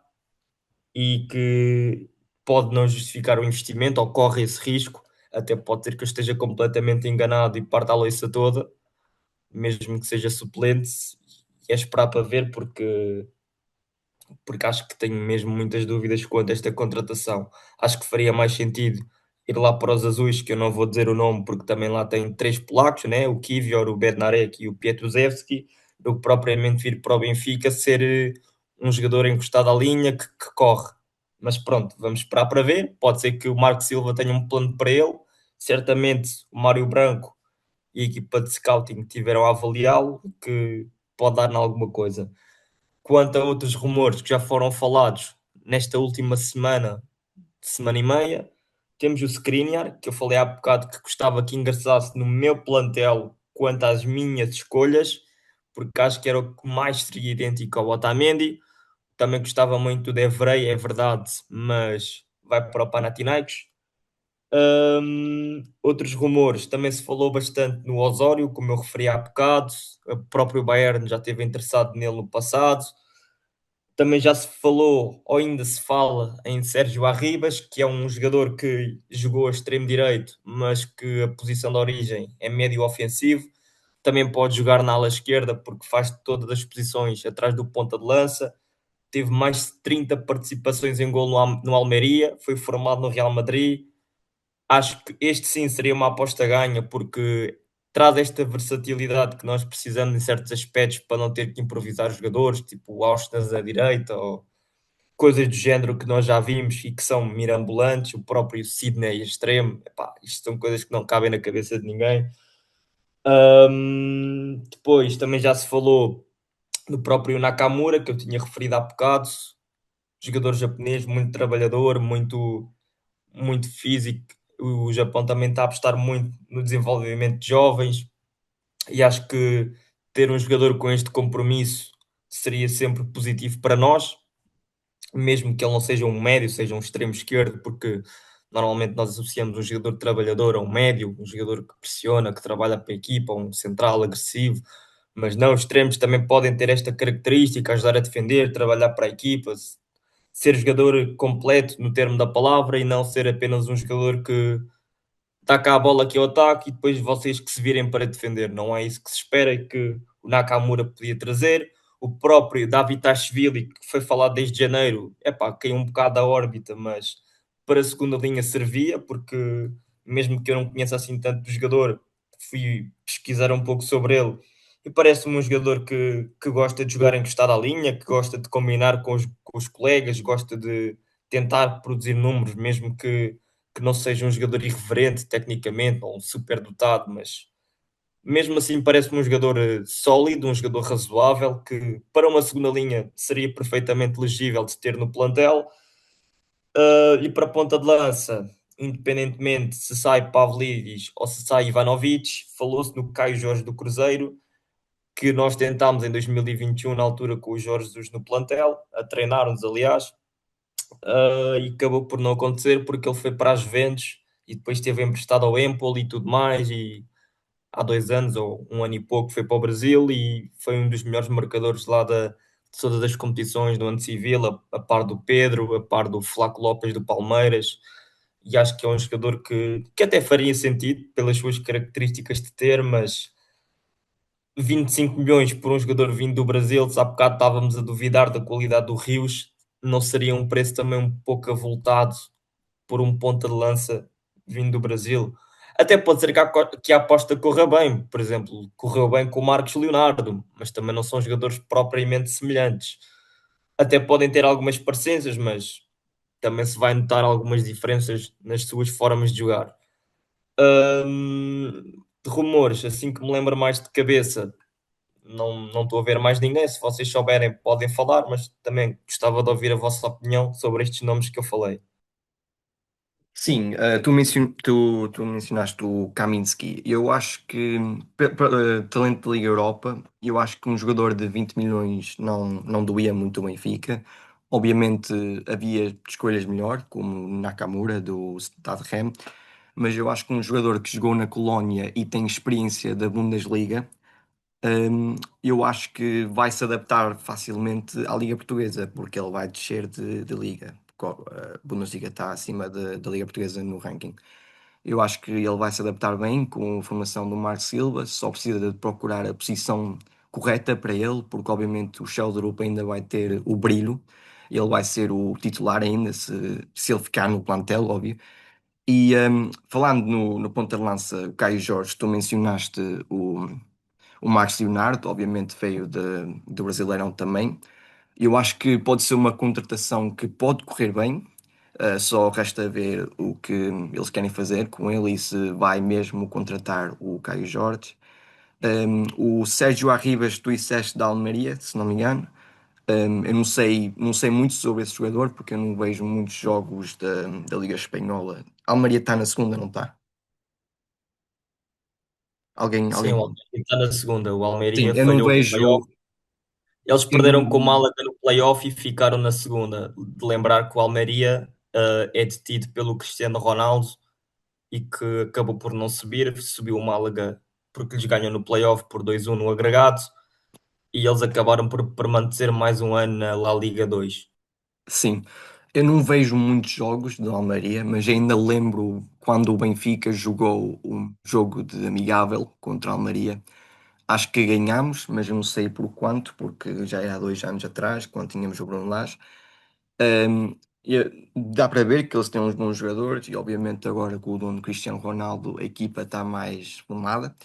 e que pode não justificar o investimento ou corre esse risco, até pode ser que eu esteja completamente enganado e parta a louça toda, mesmo que seja suplente, e é esperar para ver porque acho que tenho mesmo muitas dúvidas quanto a esta contratação. Acho que faria mais sentido ir lá para os azuis, que eu não vou dizer o nome, porque também lá tem 3 polacos, né? O Kiwior, o Bednarek e o Pietrusewski, do que propriamente vir para o Benfica ser um jogador encostado à linha que corre. Mas pronto, vamos esperar para ver. Pode ser que o Marco Silva tenha um plano para ele. Certamente o Mário Branco e a equipa de scouting tiveram a avaliá-lo, que pode dar em alguma coisa. Quanto a outros rumores que já foram falados nesta última semana, semana e meia, temos o Skriniar, que eu falei há bocado que gostava que ingressasse no meu plantel quanto às minhas escolhas, porque acho que era o que mais seria idêntico ao Otamendi. Também gostava muito de Evray, é verdade, mas vai para o Panathinaikos. Outros rumores, também se falou bastante no Osório, como eu referi há bocado. O próprio Bayern já esteve interessado nele no passado. Também já se falou, ou ainda se fala, em Sérgio Arribas, que é um jogador que jogou a extremo direito, mas que a posição de origem é médio ofensivo. Também pode jogar na ala esquerda, porque faz todas as posições atrás do ponta de lança. Teve mais de 30 participações em gol no Almeria, foi formado no Real Madrid. Acho que este sim seria uma aposta ganha, porque traz esta versatilidade que nós precisamos em certos aspectos para não ter que improvisar jogadores, tipo o Austin à direita ou coisas do género que nós já vimos e que são mirambulantes, o próprio Sidney extremo. Epá, isto são coisas que não cabem na cabeça de ninguém. Depois também já se falou do próprio Nakamura, que eu tinha referido há bocado, jogador japonês, muito trabalhador, muito físico. O Japão também está a apostar muito no desenvolvimento de jovens e acho que ter um jogador com este compromisso seria sempre positivo para nós, mesmo que ele não seja um médio, seja um extremo esquerdo, porque normalmente nós associamos um jogador trabalhador a um médio, um jogador que pressiona, que trabalha para a equipa, um central agressivo, mas não, os extremos também podem ter esta característica, ajudar a defender, trabalhar para a equipa, ser jogador completo no termo da palavra e não ser apenas um jogador que taca a bola aqui ao ataque e depois vocês que se virem para defender. Não é isso que se espera e que o Nakamura podia trazer. O próprio David Tashvili, que foi falado desde janeiro, caiu um bocado da órbita, mas para a segunda linha servia, porque mesmo que eu não conheça assim tanto do jogador, fui pesquisar um pouco sobre ele e parece-me um jogador que gosta de jogar encostado à linha, que gosta de combinar com os colegas, gosta de tentar produzir números, mesmo que não seja um jogador irreverente tecnicamente ou um super dotado, mas mesmo assim parece-me um jogador sólido, um jogador razoável, que para uma segunda linha seria perfeitamente legível de ter no plantel. E para a ponta de lança, independentemente se sai Pavlidis ou se sai Ivanovic, falou-se no Caio Jorge do Cruzeiro, que nós tentámos em 2021, na altura com o Jorge Jesus no plantel, a treinar-nos, aliás, e acabou por não acontecer porque ele foi para as Juventus e depois esteve emprestado ao Empoli e tudo mais, e há 2 anos ou um ano e pouco foi para o Brasil e foi um dos melhores marcadores lá de todas as competições do ano civil, a par do Pedro, a par do Flaco Lopes do Palmeiras, e acho que é um jogador que até faria sentido pelas suas características de ter, mas 25 milhões por um jogador vindo do Brasil, se há bocado estávamos a duvidar da qualidade do Rios, não seria um preço também um pouco avultado por um ponta de lança vindo do Brasil? Até pode ser que a aposta corra bem, por exemplo, correu bem com o Marcos Leonardo, mas também não são jogadores propriamente semelhantes. Até podem ter algumas parecenças, mas também se vai notar algumas diferenças nas suas formas de jogar. De rumores, assim que me lembro mais de cabeça, não estou a ver mais ninguém. Se vocês souberem, podem falar, mas também gostava de ouvir a vossa opinião sobre estes nomes que eu falei. Sim, tu mencionaste o Kaminski. Eu acho que, talento da Liga Europa, eu acho que um jogador de 20 milhões não doía muito o Benfica. Obviamente havia escolhas melhor, como Nakamura, do Stade Rennes, mas eu acho que um jogador que jogou na Colónia e tem experiência da Bundesliga, eu acho que vai se adaptar facilmente à Liga Portuguesa, porque ele vai descer de liga. Porque a Bundesliga está acima da Liga Portuguesa no ranking. Eu acho que ele vai se adaptar bem com a formação do Marco Silva, só precisa de procurar a posição correta para ele, porque obviamente o Sheldrup ainda vai ter o brilho, ele vai ser o titular ainda, se ele ficar no plantel, óbvio. E falando no ponta de lança, o Caio Jorge, tu mencionaste o Márcio Leonardo, obviamente veio do Brasileirão também. Eu acho que pode ser uma contratação que pode correr bem, só resta ver o que eles querem fazer com ele e se vai mesmo contratar o Caio Jorge. O Sérgio Arribas, tu disseste da Almeria, se não me engano. Eu não sei muito sobre esse jogador porque eu não vejo muitos jogos da Liga Espanhola. A Almeria está na segunda, não está? Sim, Alguém? o Almeria está na segunda. O Sim, Almeria eu não falhou o playoff. vejo. Eles Eu perderam com o não... Málaga no playoff e ficaram na segunda. De lembrar que o Almeria é detido pelo Cristiano Ronaldo e que acabou por não subir. Subiu o Málaga porque lhes ganhou no playoff por 2-1 no agregado e eles acabaram por permanecer mais um ano na La Liga 2. Sim, eu não vejo muitos jogos do Almeria, mas ainda lembro quando o Benfica jogou um jogo de amigável contra a Almeria. Acho que ganhámos, mas eu não sei por quanto, porque já era há 2 anos atrás, quando tínhamos o Bruno Lage. Dá para ver que eles têm uns bons jogadores e obviamente agora com o dono Cristiano Ronaldo a equipa está mais formada.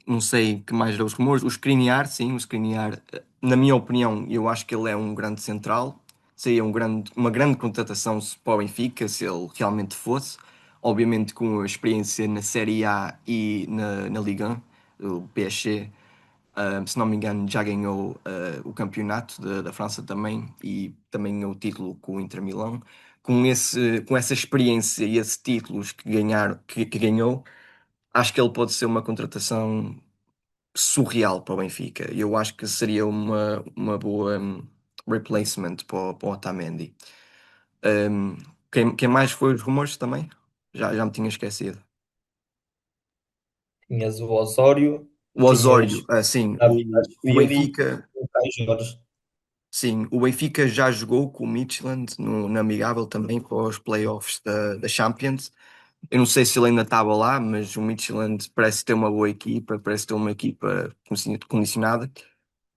Não sei que mais os rumores. O Skriniar, sim, o Skriniar, na minha opinião, eu acho que ele é um grande central. Seria uma grande contratação para o Benfica, se ele realmente fosse. Obviamente com a experiência na Série A e na Liga 1, o PSG, se não me engano, já ganhou o campeonato da França também e também o título com o Inter Milão. Com essa experiência e esses títulos que ganhou, acho que ele pode ser uma contratação surreal para o Benfica. Eu acho que seria uma boa replacement para o Otamendi. Um, quem mais foi os rumores também? Já me tinha esquecido. Tinhas o Osório, O Osório, tinhas sim, David o Fili Benfica, e o Caio Jorge. sim, o Benfica já jogou com o Midtjylland no amigável também para os playoffs da Champions. Eu não sei se ele ainda estava lá, mas o Midtjylland parece ter uma boa equipa, parece ter uma equipa condicionada.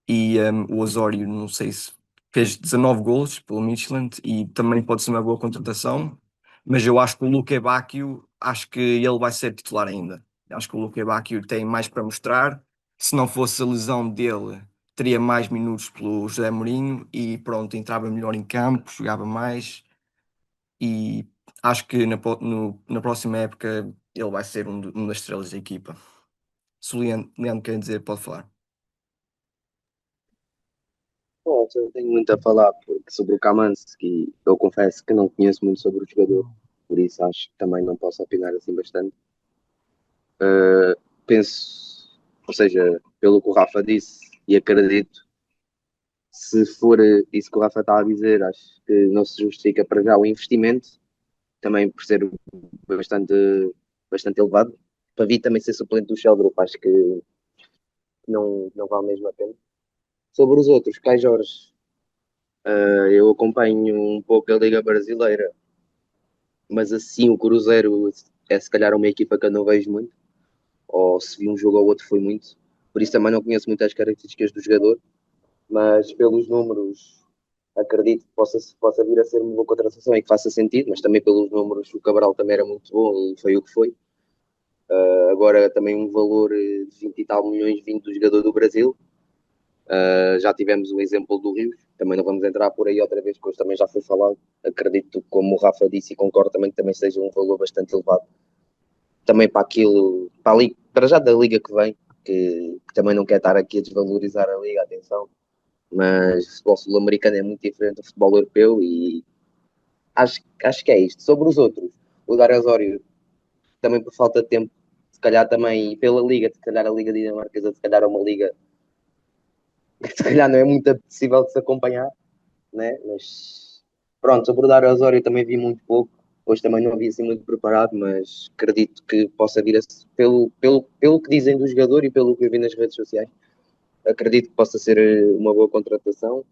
E o Osório, não sei se fez 19 golos pelo Midtjylland e também pode ser uma boa contratação, mas eu acho que o Luque Bacchio, acho que ele vai ser titular ainda. Acho que o Luque Bacchio tem mais para mostrar. Se não fosse a lesão dele, teria mais minutos pelo José Mourinho e pronto, entrava melhor em campo, jogava mais e acho que na próxima época ele vai ser uma das estrelas da equipa. Se o Leandro quer dizer, pode falar. Bom, eu tenho muito a falar porque sobre o Kamanski, eu confesso que não conheço muito sobre o jogador, por isso acho que também não posso opinar assim bastante. Penso, ou seja, pelo que o Rafa disse, e acredito, se for isso que o Rafa está a dizer, acho que não se justifica para já o investimento, também por ser bastante, bastante elevado. Para vir também ser suplente do Sheldrop, acho que não vale mesmo a pena. Sobre os outros, Kai Jorge, eu acompanho um pouco a Liga Brasileira, mas assim o Cruzeiro é se calhar uma equipa que eu não vejo muito, ou se vi um jogo ou outro foi muito, por isso também não conheço muito as características do jogador, mas pelos números acredito que possa vir a ser uma boa contratação e que faça sentido, mas também pelos números o Cabral também era muito bom e foi o que foi. Agora também um valor de 20 e tal milhões vindo do jogador do Brasil. Já tivemos o exemplo do Rio, também não vamos entrar por aí outra vez, porque hoje também já foi falado. Acredito, como o Rafa disse, e concordo também que também seja um valor bastante elevado. Também para aquilo, para já da liga que vem, que também não quer estar aqui a desvalorizar a liga, atenção, mas o futebol sul-americano é muito diferente do futebol europeu e acho que é isto. Sobre os outros, o Dário Osório, também por falta de tempo, se calhar também pela liga, se calhar a liga dinamarquesa, se calhar é uma liga que se calhar não é muito possível de se acompanhar, né? Mas pronto, sobre o Dário Osório também vi muito pouco. Hoje também não vi assim muito preparado, mas acredito que possa vir a, pelo que dizem do jogador e pelo que eu vi nas redes sociais, acredito que possa ser uma boa contratação.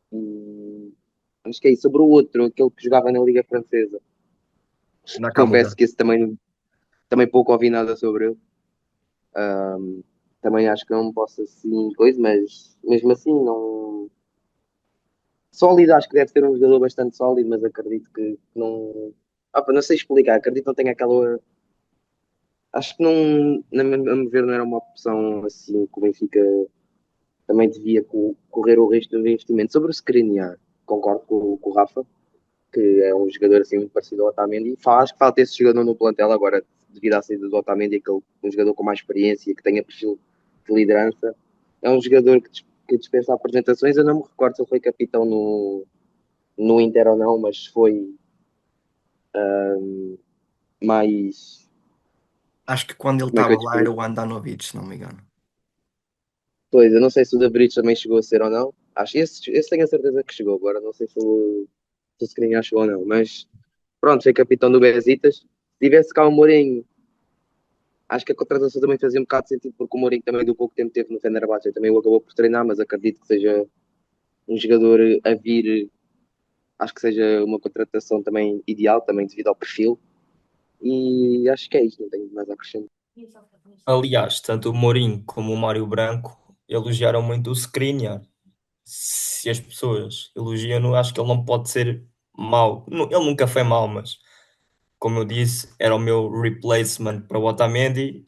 E, acho que é isso. Sobre o outro, aquele que jogava na Liga Francesa, Nakamura. confesso que esse também pouco ouvi nada sobre ele. Também acho que não posso assim coisa, mas mesmo assim não. Sólido, acho que deve ser um jogador bastante sólido, mas acredito que não. Não sei explicar, acredito que não tenha aquela. Acho que não, a meu ver, não era uma opção assim que o Benfica também devia correr o risco do investimento. Sobre o Skriniar, concordo com o Rafa, que é um jogador assim muito parecido ao Otamendi. Acho que falta esse jogador no plantel agora, devido à saída do Otamendi, um jogador com mais experiência, que tenha perfil de liderança. É um jogador que dispensa apresentações. Eu não me recordo se ele foi capitão no Inter ou não, mas foi mais. Acho que quando ele Como é que eu estava te lá era explico? o Andanovic, se não me engano. Pois, eu não sei se o da Brits também chegou a ser ou não. Acho esse tenho a certeza que chegou. Agora não sei se o Skriniar chegou ou não, mas pronto, foi capitão do Besiktas. Se tivesse cá o Mourinho, acho que a contratação também fazia um bocado de sentido, porque o Mourinho também do pouco tempo teve no Fenerbahçe também o acabou por treinar, mas acredito que seja um jogador a vir, acho que seja uma contratação também ideal, também devido ao perfil. E acho que é isto, não tenho mais a acrescentar. Aliás, tanto o Mourinho como o Mário Branco elogiaram muito o Skriniar. Se as pessoas elogiam-no, acho que ele não pode ser mau. Ele nunca foi mau, mas como eu disse, era o meu replacement para o Otamendi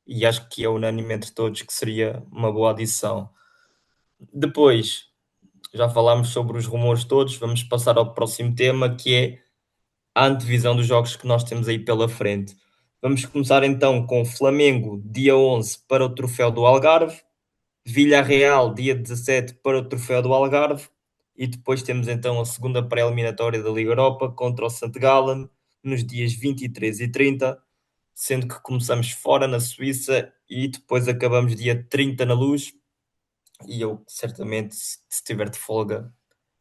e acho que é unânime entre todos que seria uma boa adição. Depois, já falámos sobre os rumores todos, vamos passar ao próximo tema, que é a antevisão dos jogos que nós temos aí pela frente. Vamos começar então com Flamengo, dia 11, para o Troféu do Algarve, Villarreal, dia 17, para o Troféu do Algarve, e depois temos então a segunda pré-eliminatória da Liga Europa contra o St. Gallen, nos dias 23 e 30, sendo que começamos fora na Suíça e depois acabamos dia 30 na Luz. E eu certamente, se estiver de folga,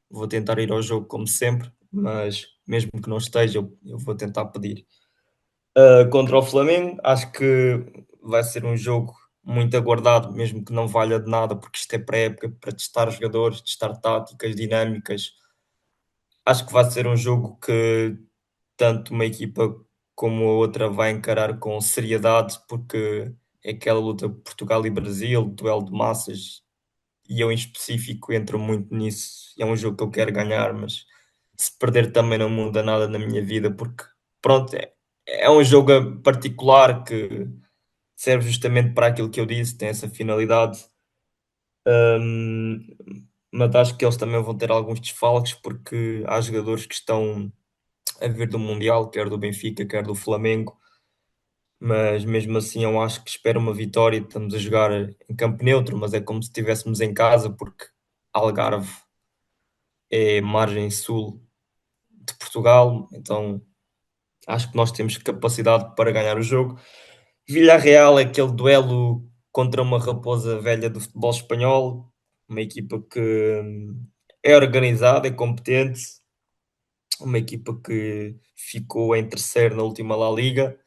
vou tentar ir ao jogo como sempre, mas mesmo que não esteja, eu vou tentar pedir. Contra o Flamengo, acho que vai ser um jogo muito aguardado, mesmo que não valha de nada, porque isto é pré-época para testar jogadores, testar táticas, dinâmicas. Acho que vai ser um jogo que tanto uma equipa como a outra vai encarar com seriedade, porque é aquela luta Portugal e Brasil, duelo de massas, e eu em específico entro muito nisso. É um jogo que eu quero ganhar, mas se perder também não muda nada na minha vida, porque pronto, é um jogo particular que serve justamente para aquilo que eu disse, tem essa finalidade. Hum, mas acho que eles também vão ter alguns desfalques, porque há jogadores que estão a vir do Mundial, quer do Benfica, quer do Flamengo, mas mesmo assim eu acho que espero uma vitória. Estamos a jogar em campo neutro, mas é como se estivéssemos em casa, porque Algarve é margem sul de Portugal, então acho que nós temos capacidade para ganhar o jogo. Villarreal é aquele duelo contra uma raposa velha do futebol espanhol, uma equipa que é organizada, é competente, uma equipa que ficou em terceiro na última La Liga,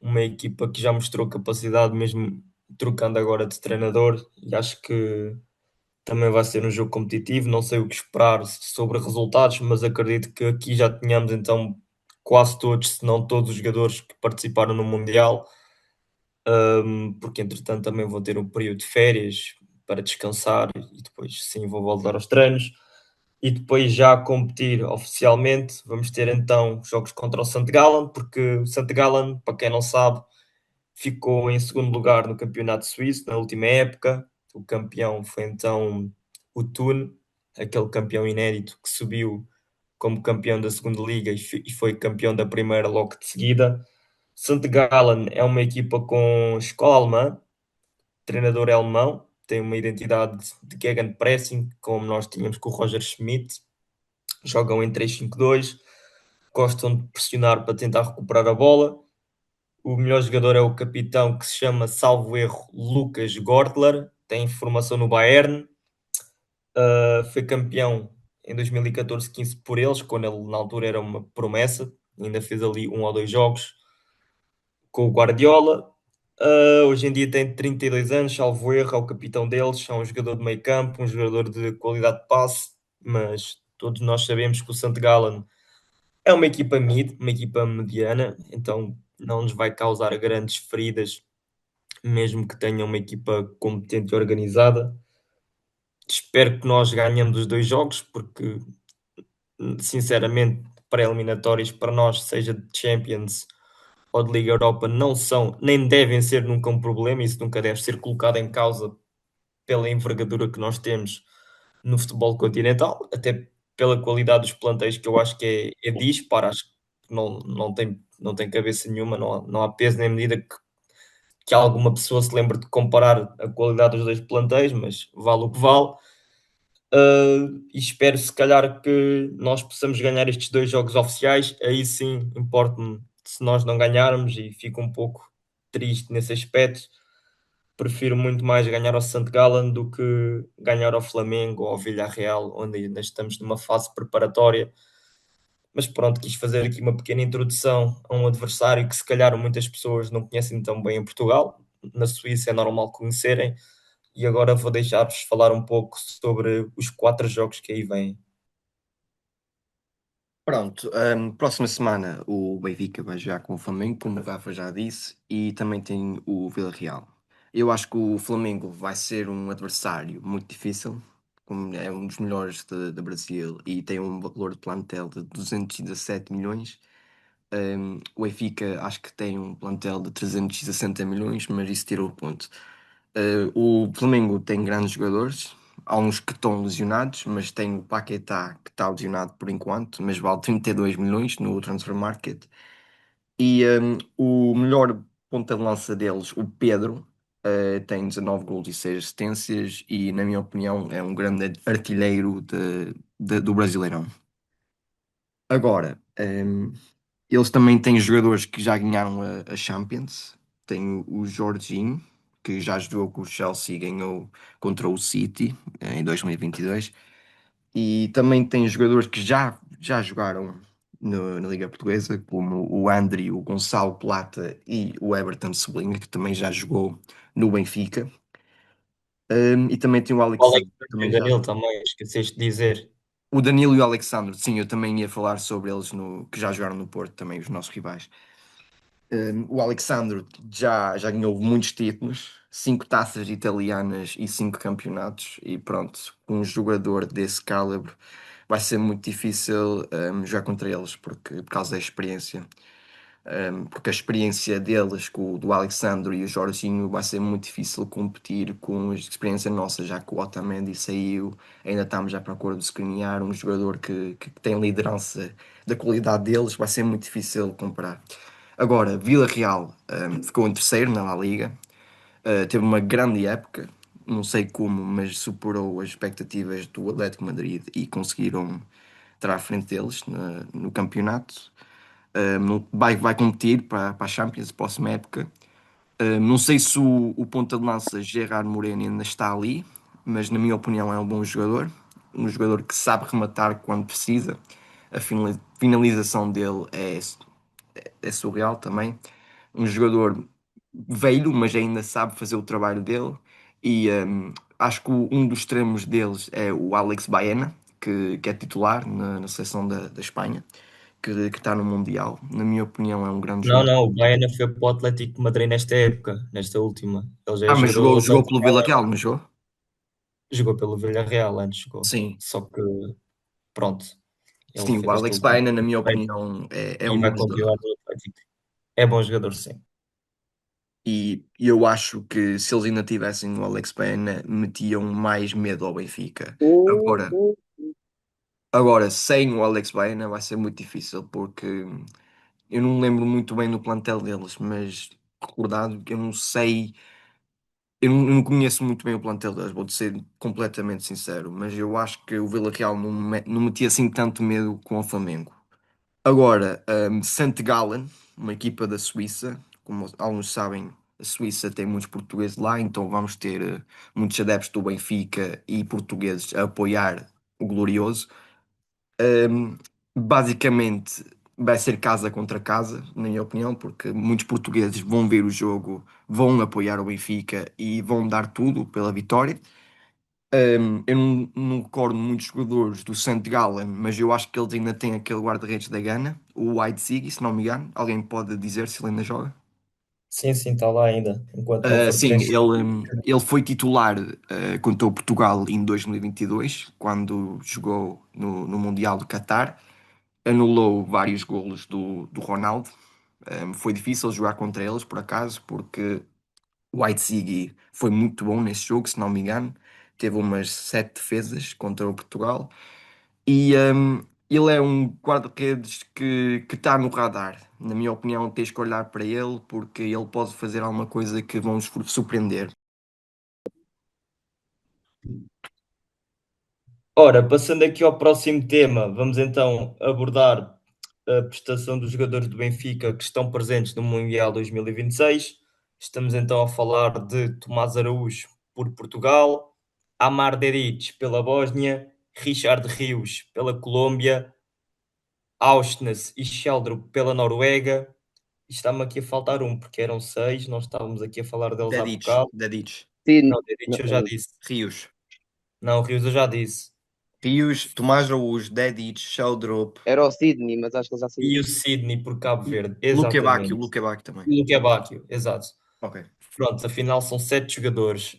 uma equipa que já mostrou capacidade mesmo trocando agora de treinador, e acho que também vai ser um jogo competitivo. Não sei o que esperar sobre resultados, mas acredito que aqui já tenhamos então quase todos, se não todos os jogadores que participaram no Mundial, porque entretanto também vou ter um período de férias para descansar e depois sim vou voltar aos treinos. E depois já a competir oficialmente, vamos ter então jogos contra o St. Gallen, porque o St. Gallen, para quem não sabe, ficou em segundo lugar no campeonato suíço na última época. O campeão foi então o Thun, aquele campeão inédito que subiu como campeão da segunda liga e foi campeão da primeira logo de seguida. St. Gallen é uma equipa com escola alemã, treinador é alemão, tem uma identidade de gegenpressing, como nós tínhamos com o Roger Schmidt. Jogam em 3-5-2, gostam de pressionar para tentar recuperar a bola. O melhor jogador é o capitão, que se chama, salvo erro, Lucas Gortler, tem formação no Bayern. Foi campeão em 2014-15 por eles, quando ele na altura era uma promessa, ainda fez ali um ou dois jogos com o Guardiola. Hoje em dia tem 32 anos, salvo erro, é o capitão deles, é um jogador de meio campo, um jogador de qualidade de passe, mas todos nós sabemos que o St. Gallen é uma equipa mid, uma equipa mediana, então não nos vai causar grandes feridas, mesmo que tenha uma equipa competente e organizada. Espero que nós ganhemos os dois jogos, porque sinceramente, pré-eliminatórios para nós, seja de Champions ou de Liga Europa, não são, nem devem ser nunca um problema. Isso nunca deve ser colocado em causa pela envergadura que nós temos no futebol continental, até pela qualidade dos plantéis que eu acho que é dispar, acho que não tem cabeça nenhuma, não há peso nem medida que alguma pessoa se lembre de comparar a qualidade dos 2 plantéis, mas vale o que vale. E espero se calhar que nós possamos ganhar estes 2 jogos oficiais, aí sim importo-me se nós não ganharmos e fico um pouco triste nesse aspecto. Prefiro muito mais ganhar ao St. Gallen do que ganhar ao Flamengo ou ao Villarreal, onde ainda estamos numa fase preparatória. Mas pronto, quis fazer aqui uma pequena introdução a um adversário que se calhar muitas pessoas não conhecem tão bem em Portugal. Na Suíça é normal conhecerem. E agora vou deixar-vos falar um pouco sobre os 4 jogos que aí vêm. Pronto, próxima semana o Benfica vai jogar com o Flamengo, como o Rafa já disse, e também tem o Villarreal. Eu acho que o Flamengo vai ser um adversário muito difícil, como é um dos melhores de Brasil e tem um valor de plantel de 217 milhões. O Benfica acho que tem um plantel de 360 milhões, mas isso tirou o ponto. O Flamengo tem grandes jogadores, há uns que estão lesionados, mas tem o Paquetá que está lesionado por enquanto, mas vale 32 milhões no Transfer Market. E o melhor ponta de lança deles, o Pedro, tem 19 gols e 6 assistências e, na minha opinião, é um grande artilheiro do Brasileirão. Agora, eles também têm jogadores que já ganharam a Champions. Tem o Jorginho, que já jogou com o Chelsea e ganhou contra o City em 2022. E também tem jogadores que já jogaram na Liga Portuguesa, como o André, o Gonçalo Plata e o Everton Cebolinha, que também já jogou no Benfica. E também tem o O Alexandre, Alexandre também e o já. Danilo também, esqueceste de dizer. O Danilo e o Alexandre, sim, eu também ia falar sobre eles que já jogaram no Porto, também os nossos rivais. O Alexandre já ganhou muitos títulos, 5 taças italianas e 5 campeonatos, e pronto, um jogador desse calibre vai ser muito difícil jogar contra eles por causa da experiência. Porque a experiência deles, do Alexandre e o Jorginho, vai ser muito difícil competir com a experiência nossa, já que o Otamendi saiu, ainda estamos à procura de escanear um jogador que tem liderança da qualidade deles, vai ser muito difícil comparar. Agora, Vila Real ficou em terceiro na La Liga, teve uma grande época, não sei como, mas superou as expectativas do Atlético Madrid e conseguiram estar à frente deles no campeonato. Vai competir para a Champions próxima época. Não sei se o ponta de lança Gerard Moreno ainda está ali, mas na minha opinião é um jogador que sabe rematar quando precisa. A finalização dele é surreal também. Um jogador velho, mas ainda sabe fazer o trabalho dele. E acho que um dos extremos deles é o Alex Baena, que é titular na seleção da Espanha, que está no Mundial. Na minha opinião, é um grande Não, jogador. não, o Baena foi para o Atlético de Madrid nesta época, nesta última. Ele já é Mas jogou, jogador jogou lateral, pelo Villarreal, não jogou? jogou pelo Villarreal antes, jogou. Sim. Só que, pronto, ele Sim, o fez esta Alex última Baena, na minha temporada opinião, é e um vai bom jogador. continuar no Atlético. É bom jogador, sim. E eu acho que se eles ainda tivessem o Alex Baena, metiam mais medo ao Benfica. Agora, Uh, agora, sem o Alex Baena vai ser muito difícil, porque eu não me lembro muito bem do plantel deles, mas recordado que eu não conheço muito bem o plantel deles, vou-te ser completamente sincero, mas eu acho que o Villarreal não metia assim tanto medo com o Flamengo. Agora, St. Gallen, uma equipa da Suíça, como alguns sabem, a Suíça tem muitos portugueses lá, então vamos ter muitos adeptos do Benfica e portugueses a apoiar o Glorioso. Um, Basicamente vai ser casa contra casa, na minha opinião, porque muitos portugueses vão ver o jogo, vão apoiar o Benfica e vão dar tudo pela vitória. Eu não recordo muitos jogadores do St. Gallen, mas eu acho que eles ainda têm aquele guarda-redes da Gana, o White Ziggy, se não me engano. Alguém pode dizer se ele ainda joga? Sim, sim, está lá ainda, enquanto não for Sim, transferido. ele foi titular contra o Portugal em 2022, quando jogou no Mundial do Qatar. Anulou vários golos do Ronaldo. Foi difícil jogar contra eles, por acaso, porque O White Ziggy foi muito bom nesse jogo, se não me engano. Teve umas 7 defesas contra o Portugal. E ele é um guarda-redes que está no radar. Na minha opinião, tens que olhar para ele porque ele pode fazer alguma coisa que vão surpreender. Ora, passando aqui ao próximo tema, vamos então abordar a prestação dos jogadores do Benfica que estão presentes no Mundial 2026. Estamos então a falar de Tomás Araújo por Portugal, Amar Dedic pela Bósnia, Richard Rios pela Colômbia, Auschwitz e Sheldrup pela Noruega. E está-me aqui a faltar um, porque eram seis, nós estávamos aqui a falar deles há bocado. Dedic. Sim, Não, Dedic eu já disse. Rios. Não, Rios eu já disse. Rios, Tomás Araújo, Dedic, Sheldrup. era o Sidney, mas acho que ele já saiu. E o Sydney por Cabo Verde, Luque exatamente. Bacchio também. E o Luque Bacchio, exato. Ok. Pronto, afinal são sete jogadores.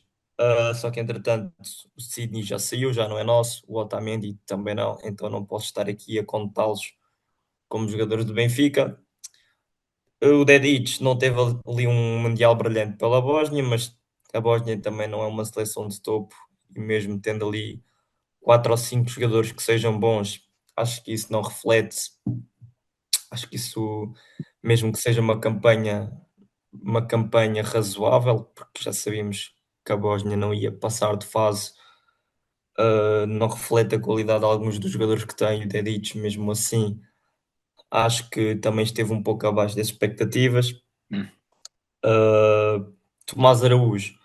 Só que entretanto o Sydney já saiu, já não é nosso, o Otamendi também não, então não posso estar aqui a contá-los como jogadores do Benfica. O Dedic não teve ali um Mundial brilhante pela Bósnia, mas a Bósnia também não é uma seleção de topo, e mesmo tendo ali quatro ou cinco jogadores que sejam bons, acho que isso não reflete, acho que isso, mesmo que seja uma campanha razoável, porque já sabíamos que a Bósnia não ia passar de fase, não reflete a qualidade de alguns dos jogadores que tem, o Dedic mesmo assim, acho que também esteve um pouco abaixo das expectativas. Uh, Tomás Araújo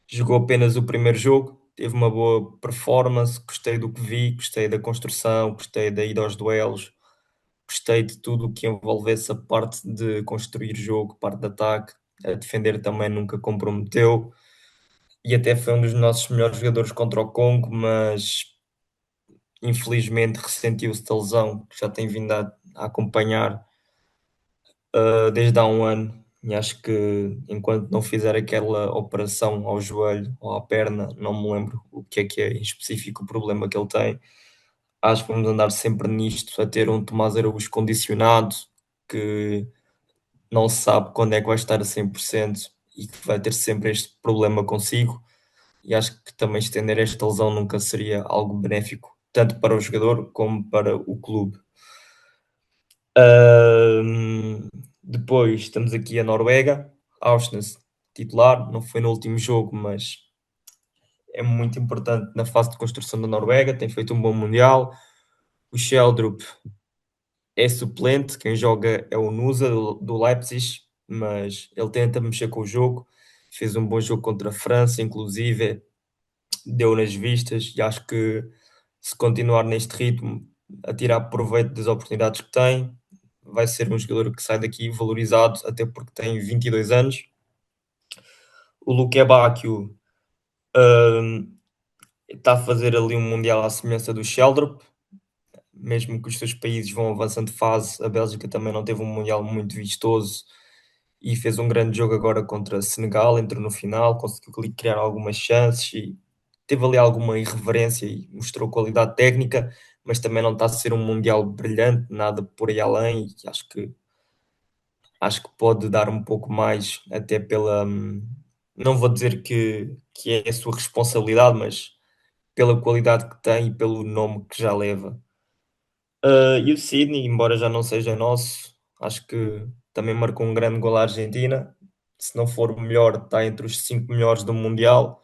jogou apenas o primeiro jogo, teve uma boa performance, gostei do que vi, gostei da construção, gostei da ida aos duelos, gostei de tudo o que envolvesse a parte de construir jogo, parte de ataque, a defender também nunca comprometeu e até foi um dos nossos melhores jogadores contra o Congo, mas infelizmente ressentiu-se da lesão que já tem vindo a acompanhar desde há um ano. E acho que enquanto não fizer aquela operação ao joelho ou à perna, não me lembro o que é em específico o problema que ele tem. Acho que vamos andar sempre nisto, a ter um Tomás Araújo condicionado, que não se sabe quando é que vai estar a 100% e que vai ter sempre este problema consigo. E acho que também estender esta lesão nunca seria algo benéfico, tanto para o jogador como para o clube. Depois estamos aqui a Noruega, Aursnes titular, não foi no último jogo, mas é muito importante na fase de construção da Noruega, tem feito um bom Mundial. O Sheldrup é suplente, quem joga é o Nusa do Leipzig, mas ele tenta mexer com o jogo, fez um bom jogo contra a França, inclusive deu nas vistas, e acho que se continuar neste ritmo, a tirar proveito das oportunidades que tem, vai ser um jogador que sai daqui valorizado, até porque tem 22 anos. O Luque Bacchio está a fazer ali um Mundial à semelhança do Sheldrup, mesmo que os seus países vão avançando de fase, a Bélgica também não teve um Mundial muito vistoso e fez um grande jogo agora contra Senegal, entrou no final, conseguiu ali criar algumas chances e teve ali alguma irreverência e mostrou qualidade técnica, mas também não está a ser um Mundial brilhante, nada por aí além, e acho que pode dar um pouco mais, até pela. Não vou dizer que é a sua responsabilidade, mas pela qualidade que tem e pelo nome que já leva. E o Sydney, embora já não seja nosso, acho que também marcou um grande gol à Argentina. Se não for o melhor, está entre os cinco melhores do Mundial.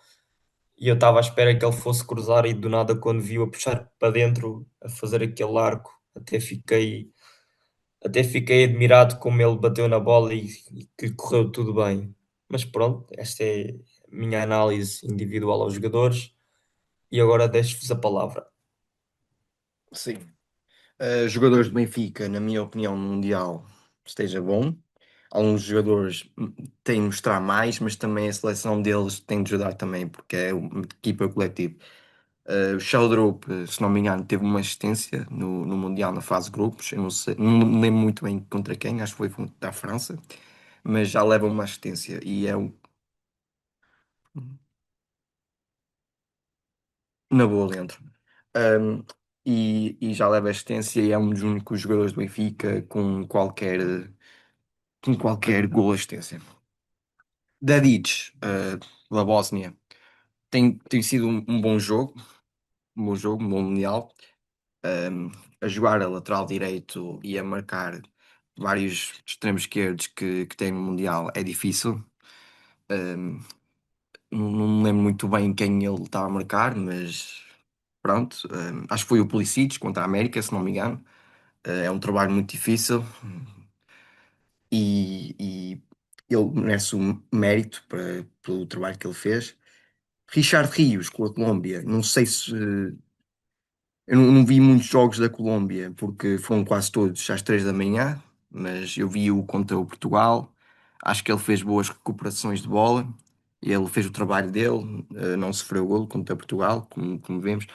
E eu estava à espera que ele fosse cruzar e do nada, quando viu a puxar para dentro, a fazer aquele arco, até fiquei admirado como ele bateu na bola e que correu tudo bem. Mas pronto, esta é a minha análise individual aos jogadores e agora deixo-vos a palavra. Sim. Jogadores do Benfica, na minha opinião, no Mundial esteja bom. Alguns jogadores têm de mostrar mais, mas também a seleção deles tem de ajudar também, porque é uma equipa coletiva. O Sheldrup, se não me engano, teve uma assistência no Mundial na fase de grupos. Eu não sei, não me lembro muito bem contra quem, acho que foi contra a França, mas já leva uma assistência e é na boa, Leandro. Um, e já leva assistência e é um dos únicos jogadores do Benfica com qualquer gol assistência. Dadic, da Bósnia, tem sido um bom jogo, um bom mundial. Um, a jogar a lateral direito e a marcar vários extremos esquerdos que tem no Mundial é difícil. Um, não me lembro muito bem quem ele estava a marcar, mas pronto. Acho que foi o Pulisic contra a América, se não me engano. É um trabalho muito difícil e ele merece o mérito pelo trabalho que ele fez. Richard Rios com a Colômbia, não sei se eu não vi muitos jogos da Colômbia, porque foram quase todos às 3 da manhã, mas eu vi-o contra o Portugal. Acho que ele fez boas recuperações de bola. Ele fez o trabalho dele, não sofreu golo contra Portugal, como vemos.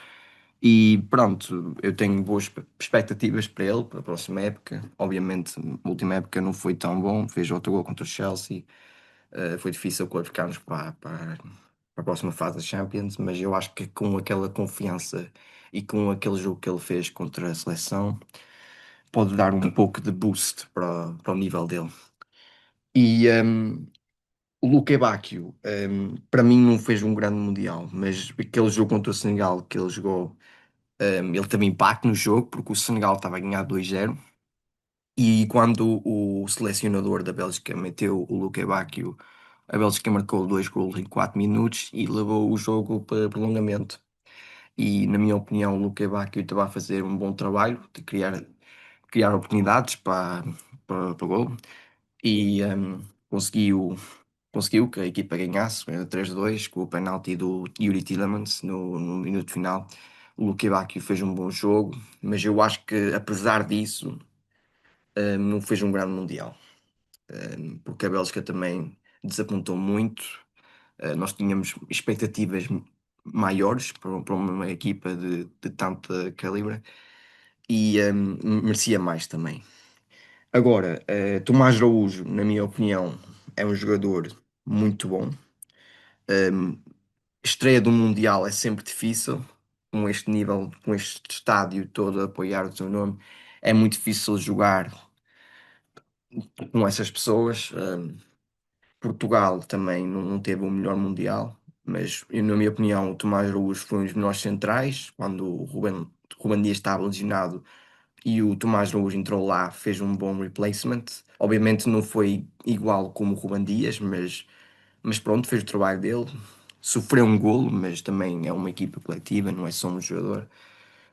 E pronto, eu tenho boas expectativas para ele, para a próxima época. Obviamente, a última época não foi tão bom, fez outro gol contra o Chelsea. Foi difícil qualificarmos para a próxima fase da Champions, mas eu acho que com aquela confiança e com aquele jogo que ele fez contra a seleção, pode dar um pouco de boost para o nível dele. E o Luque Bacchio, para mim, não fez um grande mundial, mas aquele jogo contra o Senegal que ele jogou, ele teve impacto no jogo, porque o Senegal estava a ganhar 2-0. E quando o selecionador da Bélgica meteu o Luque Bacchio, a Bélgica marcou 2 golos em 4 minutos e levou o jogo para prolongamento. E, na minha opinião, o Luque Bacchio estava a fazer um bom trabalho de criar oportunidades para o gol e conseguiu que a equipa ganhasse 3-2 com o penalti do Yuri Tillemans no minuto final. O Luque Bacchio fez um bom jogo, mas eu acho que, apesar disso, não fez um grande mundial, porque a Bélgica também desapontou muito. Nós tínhamos expectativas maiores para uma equipa de tanta calibre e merecia mais também. Agora, Tomás Araújo, na minha opinião, é um jogador muito bom. Um, Estreia do Mundial é sempre difícil, com este nível, com este estádio todo a apoiar o seu nome, é muito difícil jogar com essas pessoas. Portugal também não teve o melhor Mundial, mas na minha opinião o Tomás Araújo foi um dos melhores centrais, quando Ruben Dias estava lesionado e o Tomás Araújo entrou lá, fez um bom replacement. Obviamente não foi igual como o Ruben Dias, mas pronto, fez o trabalho dele. Sofreu um golo, mas também é uma equipa coletiva, não é só um jogador.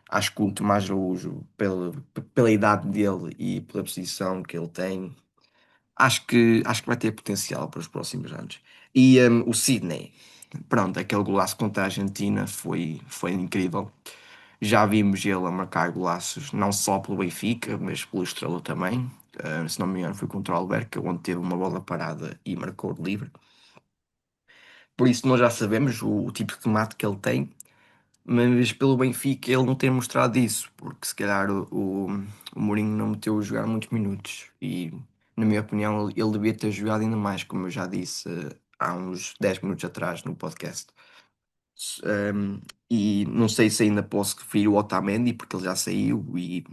Acho que o Tomás Araújo, pela idade dele e pela posição que ele tem, acho que vai ter potencial para os próximos anos. E o Sydney, pronto, aquele golaço contra a Argentina foi incrível. Já vimos ele a marcar golaços não só pelo Benfica, mas pelo Estrela também. Se não me engano, foi contra o Alverca, onde teve uma bola parada e marcou de livre. Por isso, nós já sabemos o tipo de tomate que ele tem, mas pelo Benfica ele não tem mostrado isso, porque se calhar o Mourinho não meteu a jogar muitos minutos e, na minha opinião, ele devia ter jogado ainda mais, como eu já disse há uns 10 minutos atrás no podcast. Um, e não sei se ainda posso referir o Otamendi, porque ele já saiu e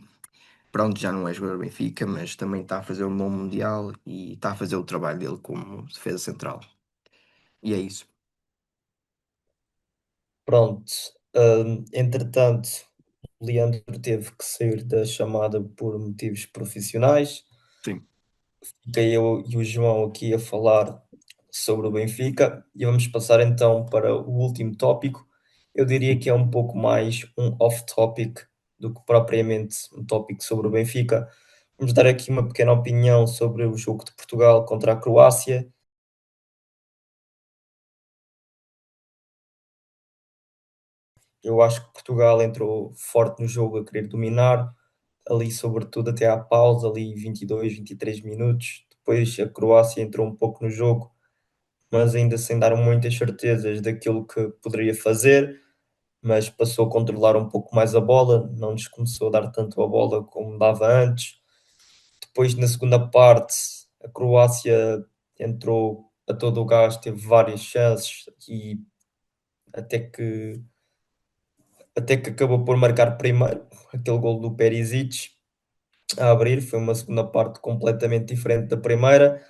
pronto, já não é jogador do Benfica, mas também está a fazer um bom Mundial e está a fazer o trabalho dele como defesa central. E é isso. Pronto. Entretanto, o Leandro teve que sair da chamada por motivos profissionais. Sim, Fiquei eu e o João aqui a falar sobre o Benfica e vamos passar então para o último tópico. Eu diria que é um pouco mais um off-topic do que propriamente um tópico sobre o Benfica. Vamos dar aqui uma pequena opinião sobre o jogo de Portugal contra a Croácia. Eu acho que Portugal entrou forte no jogo a querer dominar, ali sobretudo até à pausa, ali 22, 23 minutos. Depois a Croácia entrou um pouco no jogo, mas ainda sem dar muitas certezas daquilo que poderia fazer, mas passou a controlar um pouco mais a bola, não nos começou a dar tanto a bola como dava antes. Depois, na segunda parte, a Croácia entrou a todo o gás, teve várias chances e até que, até que acabou por marcar primeiro aquele gol do Perisic a abrir. Foi uma segunda parte completamente diferente da primeira.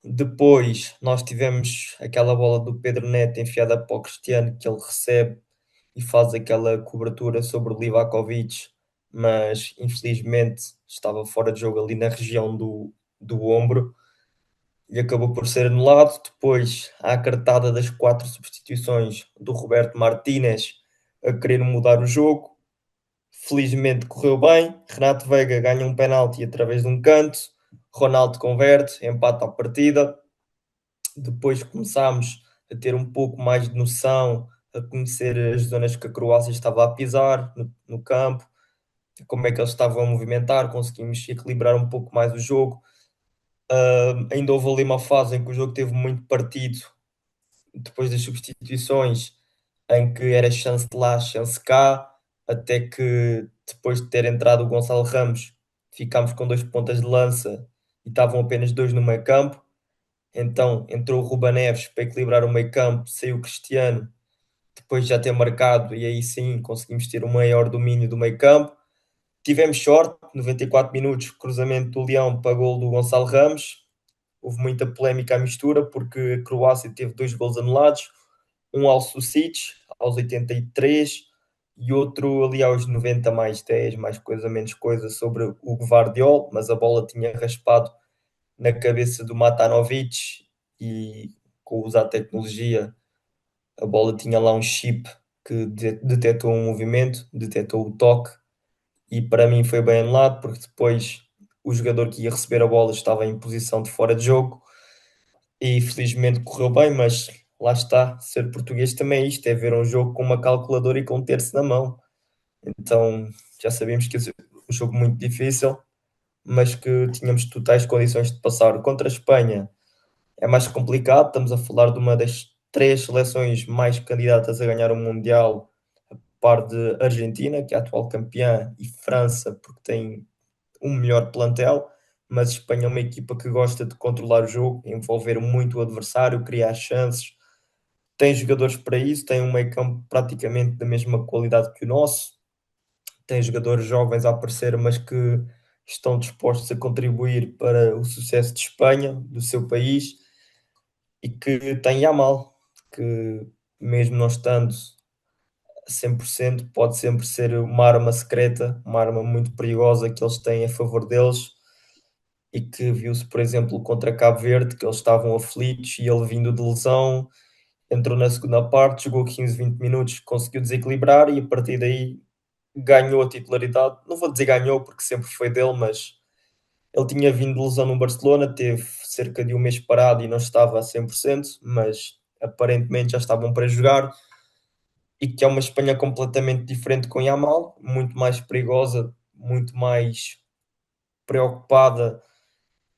Depois nós tivemos aquela bola do Pedro Neto enfiada para o Cristiano, que ele recebe e faz aquela cobertura sobre o Livakovic, mas infelizmente estava fora de jogo ali na região do ombro e acabou por ser anulado. Depois há a cartada das 4 substituições do Roberto Martínez a querer mudar o jogo. Felizmente correu bem. Renato Veiga ganha um penalti através de um canto. Ronaldo converte, empata a partida. Depois começámos a ter um pouco mais de noção, a conhecer as zonas que a Croácia estava a pisar no campo, como é que eles estavam a movimentar, conseguimos equilibrar um pouco mais o jogo. Ainda houve ali uma fase em que o jogo teve muito partido, depois das substituições, em que era chance de lá, chance cá, até que depois de ter entrado o Gonçalo Ramos, ficámos com 2 pontas de lança e estavam apenas 2 no meio campo. Então entrou o Ruben Neves para equilibrar o meio campo, saiu o Cristiano, depois de já ter marcado, e aí sim conseguimos ter um maior domínio do meio campo. Tivemos sorte, 94 minutos, cruzamento do Leão para gol do Gonçalo Ramos. Houve muita polémica à mistura, porque a Croácia teve 2 gols anulados, um ao Susic, aos 83, e outro ali aos 90 mais 10, mais coisa menos coisa, sobre o Gvardiol, mas a bola tinha raspado na cabeça do Matanovic e com o uso da tecnologia a bola tinha lá um chip que detectou um movimento, detectou o toque e para mim foi bem anulado porque depois o jogador que ia receber a bola estava em posição de fora de jogo e felizmente correu bem, mas lá está, ser português também é isto, é ver um jogo com uma calculadora e com um terço na mão. Então já sabíamos que ia ser um jogo muito difícil, mas que tínhamos totais condições de passar. Contra a Espanha é mais complicado, estamos a falar de uma das 3 seleções mais candidatas a ganhar o Mundial, a par de Argentina, que é a atual campeã, e França, porque tem um melhor plantel, mas Espanha é uma equipa que gosta de controlar o jogo, envolver muito o adversário, criar chances, tem jogadores para isso, tem um meio-campo praticamente da mesma qualidade que o nosso, tem jogadores jovens a aparecer, mas que estão dispostos a contribuir para o sucesso de Espanha, do seu país, e que tem Yamal, que mesmo não estando a 100%, pode sempre ser uma arma secreta, uma arma muito perigosa que eles têm a favor deles e que viu-se, por exemplo, contra Cabo Verde, que eles estavam aflitos e ele vindo de lesão, entrou na segunda parte, jogou 15, 20 minutos, conseguiu desequilibrar e a partir daí ganhou a titularidade. Não vou dizer ganhou porque sempre foi dele, mas ele tinha vindo de lesão no Barcelona, teve cerca de um mês parado e não estava a 100%, mas aparentemente já estavam para jogar. E que é uma Espanha completamente diferente com Yamal, muito mais perigosa, muito mais preocupada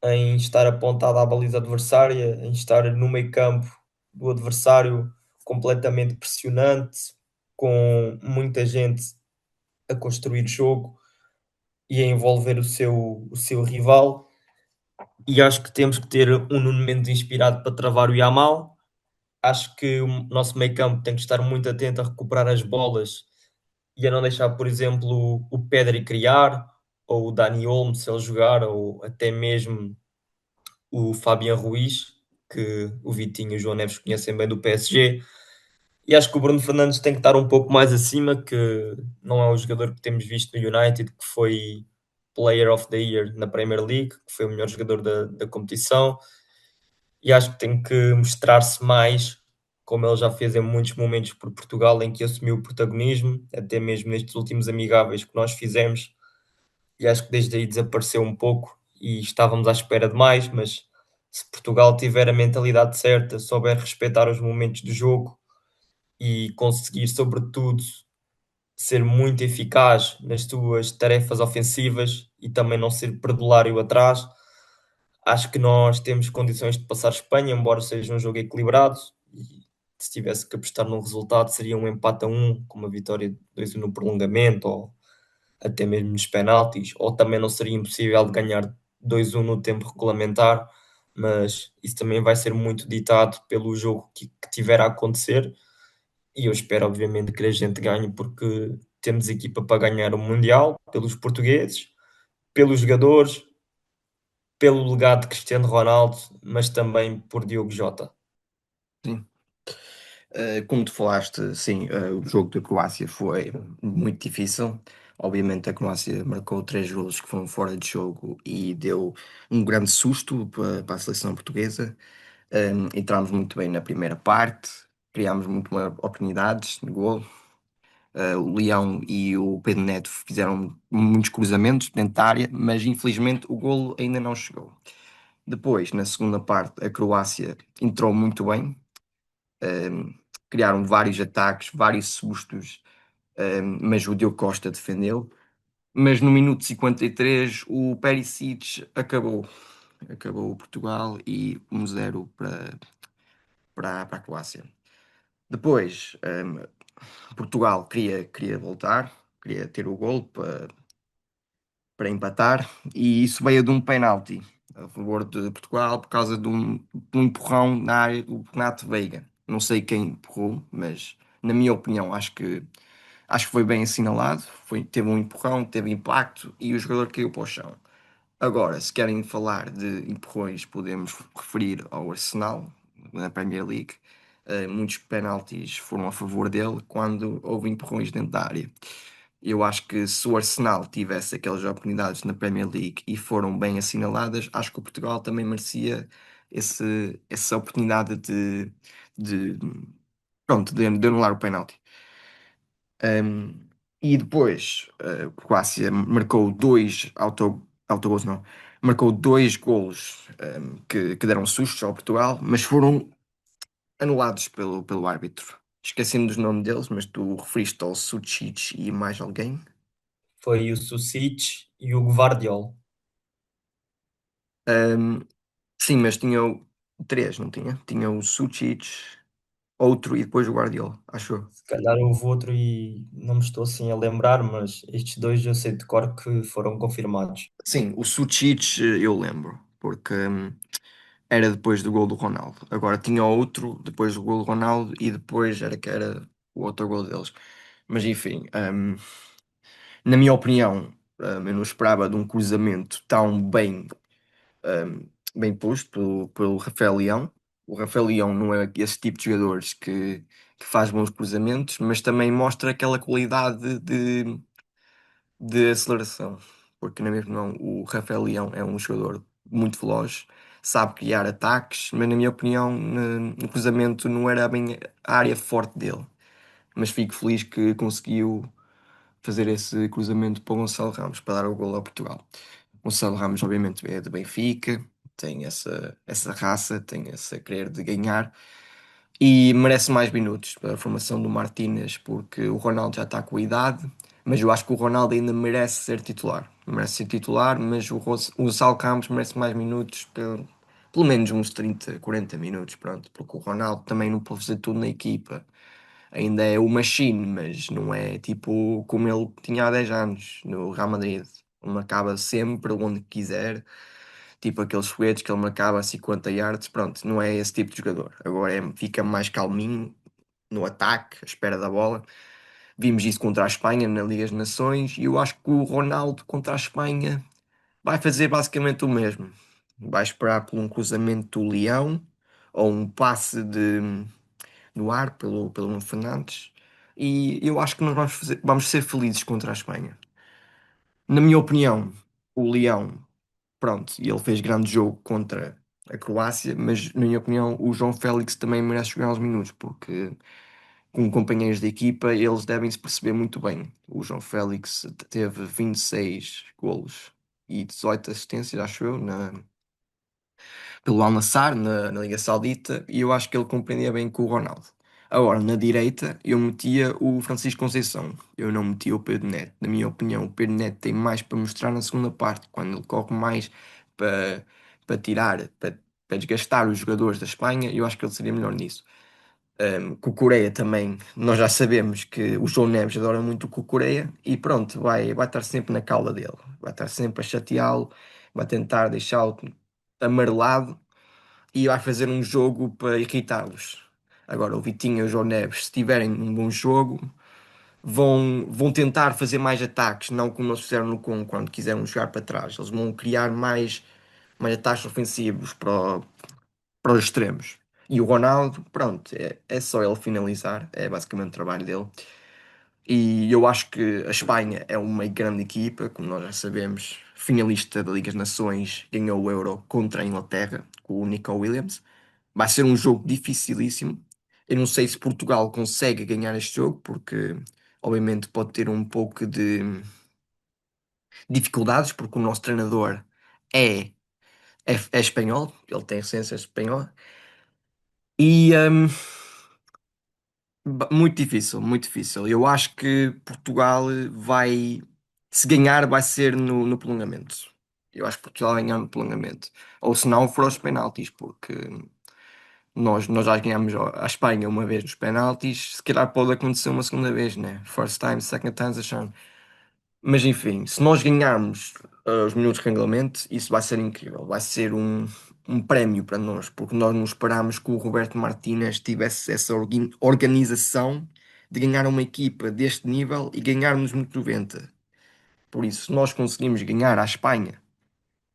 em estar apontada à baliza adversária, em estar no meio campo do adversário completamente pressionante, com muita gente a construir jogo e a envolver o seu rival. E acho que temos que ter um Nuno Mendes inspirado para travar o Yamal. Acho que o nosso meio campo tem que estar muito atento a recuperar as bolas e a não deixar, por exemplo, o Pedri criar, ou o Dani Olmo se ele jogar, ou até mesmo o Fabian Ruiz, que o Vitinho e o João Neves conhecem bem do PSG. E acho que o Bruno Fernandes tem que estar um pouco mais acima, que não é o jogador que temos visto no United, que foi Player of the Year na Premier League, que foi o melhor jogador da competição. E acho que tem que mostrar-se mais, como ele já fez em muitos momentos por Portugal, em que assumiu o protagonismo, até mesmo nestes últimos amigáveis que nós fizemos. E acho que desde aí desapareceu um pouco e estávamos à espera de mais, mas se Portugal tiver a mentalidade certa, souber respeitar os momentos do jogo e conseguir, sobretudo, ser muito eficaz nas suas tarefas ofensivas e também não ser perdulário atrás, acho que nós temos condições de passar Espanha, embora seja um jogo equilibrado. E se tivesse que apostar num resultado, seria um empate a 1, com uma vitória de 2 no prolongamento, ou até mesmo nos penaltis, ou também não seria impossível de ganhar 2-1 no tempo regulamentar, mas isso também vai ser muito ditado pelo jogo que tiver a acontecer. E eu espero, obviamente, que a gente ganhe, porque temos equipa para ganhar o Mundial, pelos portugueses, pelos jogadores, pelo legado de Cristiano Ronaldo, mas também por Diogo Jota. Sim. Como tu falaste, sim, o jogo da Croácia foi muito difícil. Obviamente a Croácia marcou 3 golos que foram fora de jogo e deu um grande susto para a seleção portuguesa. Entramos muito bem na primeira parte, criámos muito mais oportunidades de gol. O Leão e o Pedro Neto fizeram muitos cruzamentos dentro da área, mas infelizmente o golo ainda não chegou. Depois, na segunda parte, a Croácia entrou muito bem, um, criaram vários ataques, vários sustos, mas o Diogo Costa defendeu. Mas no minuto 53 o Perisic acabou o Portugal e 1-0 para a Croácia. Depois, Portugal queria voltar, queria ter o gol para empatar, e isso veio de um penalti a favor de Portugal por causa de um empurrão na área do Renato Veiga. Não sei quem empurrou, mas na minha opinião acho que foi bem assinalado. Teve um empurrão, teve impacto e o jogador caiu para o chão. Agora, se querem falar de empurrões, podemos referir ao Arsenal na Premier League. Muitos penaltis foram a favor dele quando houve empurrões dentro da área. Eu acho que se o Arsenal tivesse aquelas oportunidades na Premier League e foram bem assinaladas, acho que o Portugal também merecia essa oportunidade de, pronto, de anular o penalti. E depois, a Croácia marcou autogols não, marcou 2 golos, que deram sustos ao Portugal, mas foram anulados pelo árbitro. Esqueci-me dos nomes deles, mas tu referiste ao Sucic e mais alguém. Foi o Susic e o Gvardiol. Ahm, sim, mas tinha 3, não tinha? Tinha o Sucic, outro e depois o Guardiola, acho eu. Se calhar houve outro e não me estou assim a lembrar, mas estes dois eu sei de cor que foram confirmados. Sim, o Sucic eu lembro, porque era depois do gol do Ronaldo. Agora tinha outro depois do gol do Ronaldo e depois era que era o outro gol deles. Mas enfim, na minha opinião, eu não esperava de um cruzamento tão bem posto pelo Rafael Leão. O Rafael Leão não é esse tipo de jogadores que faz bons cruzamentos, mas também mostra aquela qualidade de aceleração, porque na minha opinião o Rafael Leão é um jogador muito veloz, sabe criar ataques, mas na minha opinião no cruzamento não era bem a área forte dele. Mas fico feliz que conseguiu fazer esse cruzamento para o Gonçalo Ramos, para dar o gol ao Portugal. Gonçalo Ramos obviamente é de Benfica, tem essa raça, tem esse querer de ganhar e merece mais minutos para a formação do Martínez, porque o Ronaldo já está com a idade, mas eu acho que o Ronaldo ainda merece ser titular. Merece ser titular, mas o Gonçalo Campos merece mais minutos, pelo menos uns 30, 40 minutos, pronto, porque o Ronaldo também não pode fazer tudo na equipa. Ainda é o machine, mas não é tipo como ele tinha há 10 anos no Real Madrid. Ele marcava sempre onde quiser, tipo aqueles foguetes que ele marcava a 50 yards, pronto, não é esse tipo de jogador. Agora fica mais calminho no ataque, à espera da bola. Vimos isso contra a Espanha na Liga das Nações e eu acho que o Ronaldo contra a Espanha vai fazer basicamente o mesmo. Vai esperar por um cruzamento do Leão ou um passe no ar pelo Nuno Fernandes e eu acho que nós vamos ser felizes contra a Espanha. Na minha opinião, o Leão, pronto, ele fez grande jogo contra a Croácia, mas na minha opinião o João Félix também merece jogar uns minutos, porque com companheiros de equipa eles devem se perceber muito bem. O João Félix teve 26 golos e 18 assistências, acho eu, pelo Al Nassr, na Liga Saudita, e eu acho que ele compreendia bem com o Ronaldo. Agora, na direita, eu metia o Francisco Conceição, eu não metia o Pedro Neto. Na minha opinião, o Pedro Neto tem mais para mostrar na segunda parte, quando ele corre mais para, para tirar, para desgastar os jogadores da Espanha, eu acho que ele seria melhor nisso. Cucureia também, nós já sabemos que o João Neves adora muito o Cucureia e pronto, vai estar sempre na cauda dele, vai estar sempre a chateá-lo, vai tentar deixá-lo amarelado e vai fazer um jogo para irritá-los. Agora, o Vitinho e o João Neves, se tiverem um bom jogo, vão tentar fazer mais ataques, não como eles fizeram no Congo quando quiseram jogar para trás. Eles vão criar mais, mais ataques ofensivos para os extremos. E o Ronaldo, pronto, é só ele finalizar, é basicamente o trabalho dele. E eu acho que a Espanha é uma grande equipa, como nós já sabemos, finalista da Liga das Nações, ganhou o Euro contra a Inglaterra, com o Nico Williams. Vai ser um jogo dificilíssimo. Eu não sei se Portugal consegue ganhar este jogo, porque obviamente pode ter um pouco de dificuldades, porque o nosso treinador é, é espanhol, ele tem essência espanhola. E muito difícil, muito difícil. Eu acho que Portugal vai, se ganhar, vai ser no prolongamento. Eu acho que Portugal vai ganhar no prolongamento. Ou se não, for aos penaltis, porque nós já ganhamos a Espanha uma vez nos penaltis, se calhar pode acontecer uma segunda vez, né? First time, second time's a charm. Mas enfim, se nós ganharmos os minutos de regulamento, isso vai ser incrível. Vai ser um prémio para nós, porque nós não esperámos que o Roberto Martínez tivesse essa organização de ganhar uma equipa deste nível e ganharmos nos 90. Por isso, se nós conseguimos ganhar à Espanha,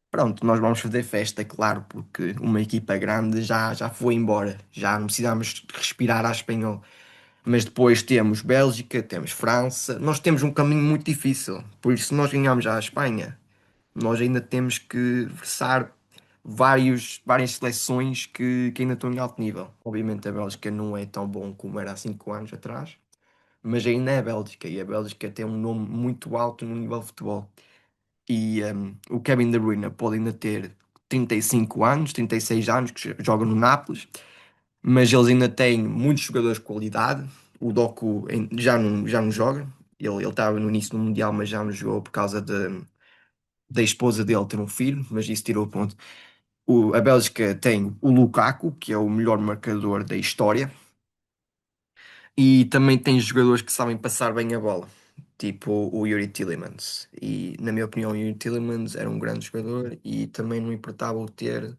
pronto, nós vamos fazer festa, claro, porque uma equipa grande já foi embora, já não precisamos respirar à espanhol. Mas depois temos Bélgica, temos França, nós temos um caminho muito difícil. Por isso, se nós ganharmos à Espanha, nós ainda temos que versar várias seleções que ainda estão em alto nível. Obviamente, a Bélgica não é tão bom como era há 5 anos atrás, mas ainda é a Bélgica e a Bélgica tem um nome muito alto no nível de futebol. E o Kevin De Bruyne pode ainda ter 35 anos, 36 anos, que joga no Nápoles, mas eles ainda têm muitos jogadores de qualidade. O Doku já não joga. Ele estava no início do Mundial, mas já não jogou por causa da esposa dele ter um filho, mas isso tirou o ponto. A Bélgica tem o Lukaku, que é o melhor marcador da história, e também tem jogadores que sabem passar bem a bola, tipo o Yuri Tillemans. E, na minha opinião, o Yuri Tillemans era um grande jogador e também não importava o ter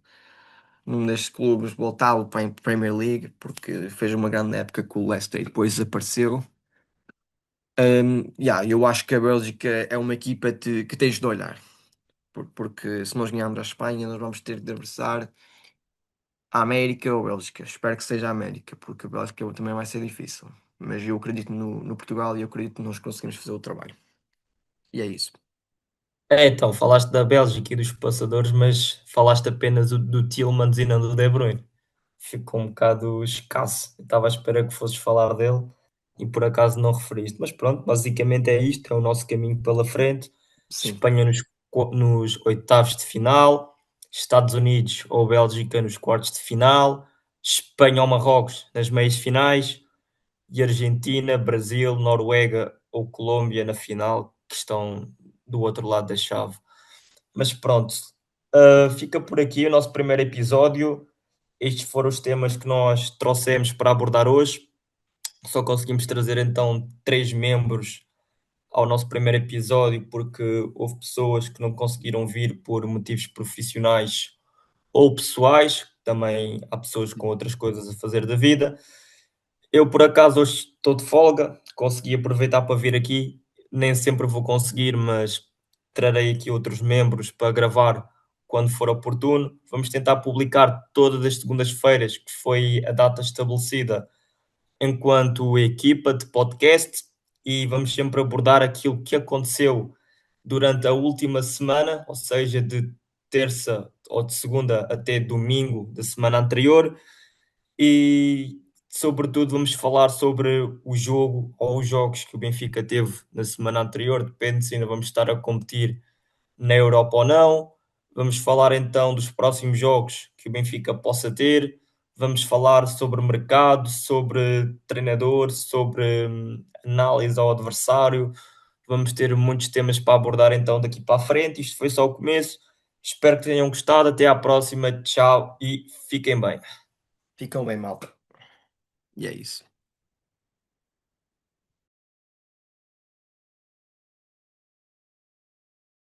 num destes clubes voltá-lo para a Premier League, porque fez uma grande época com o Leicester e depois desapareceu. Eu acho que a Bélgica é uma equipa que tens de olhar, porque se nós ganharmos a Espanha, nós vamos ter de adversar a América ou a Bélgica. Espero que seja a América, porque a Bélgica também vai ser difícil. Mas eu acredito no Portugal e eu acredito que nós conseguimos fazer o trabalho. E é isso. Então, falaste da Bélgica e dos passadores, mas falaste apenas do Tielemans e não do De Bruyne. Ficou um bocado escasso. Eu estava à espera que fosses falar dele e por acaso não referiste. Mas pronto, basicamente é isto, é o nosso caminho pela frente. Sim. Espanha nos oitavos de final, Estados Unidos ou Bélgica nos quartos de final, Espanha ou Marrocos nas meias finais e Argentina, Brasil, Noruega ou Colômbia na final, que estão do outro lado da chave. Mas pronto, fica por aqui o nosso primeiro episódio. Estes foram os temas que nós trouxemos para abordar hoje. Só conseguimos trazer então 3 membros ao nosso primeiro episódio porque houve pessoas que não conseguiram vir por motivos profissionais ou pessoais. Também há pessoas com outras coisas a fazer da vida. Eu, por acaso, hoje estou de folga, consegui aproveitar para vir aqui. Nem sempre vou conseguir, mas trarei aqui outros membros para gravar quando for oportuno. Vamos tentar publicar todas as segundas-feiras, que foi a data estabelecida enquanto equipa de podcast, e vamos sempre abordar aquilo que aconteceu durante a última semana, ou seja, de terça ou de segunda até domingo da semana anterior e, sobretudo, vamos falar sobre o jogo ou os jogos que o Benfica teve na semana anterior, depende se ainda vamos estar a competir na Europa ou não. Vamos falar então dos próximos jogos que o Benfica possa ter. Vamos falar sobre o mercado, sobre treinador, sobre análise ao adversário. Vamos ter muitos temas para abordar então daqui para a frente. Isto foi só o começo. Espero que tenham gostado. Até à próxima. Tchau e fiquem bem. Ficam bem, malta. E é isso.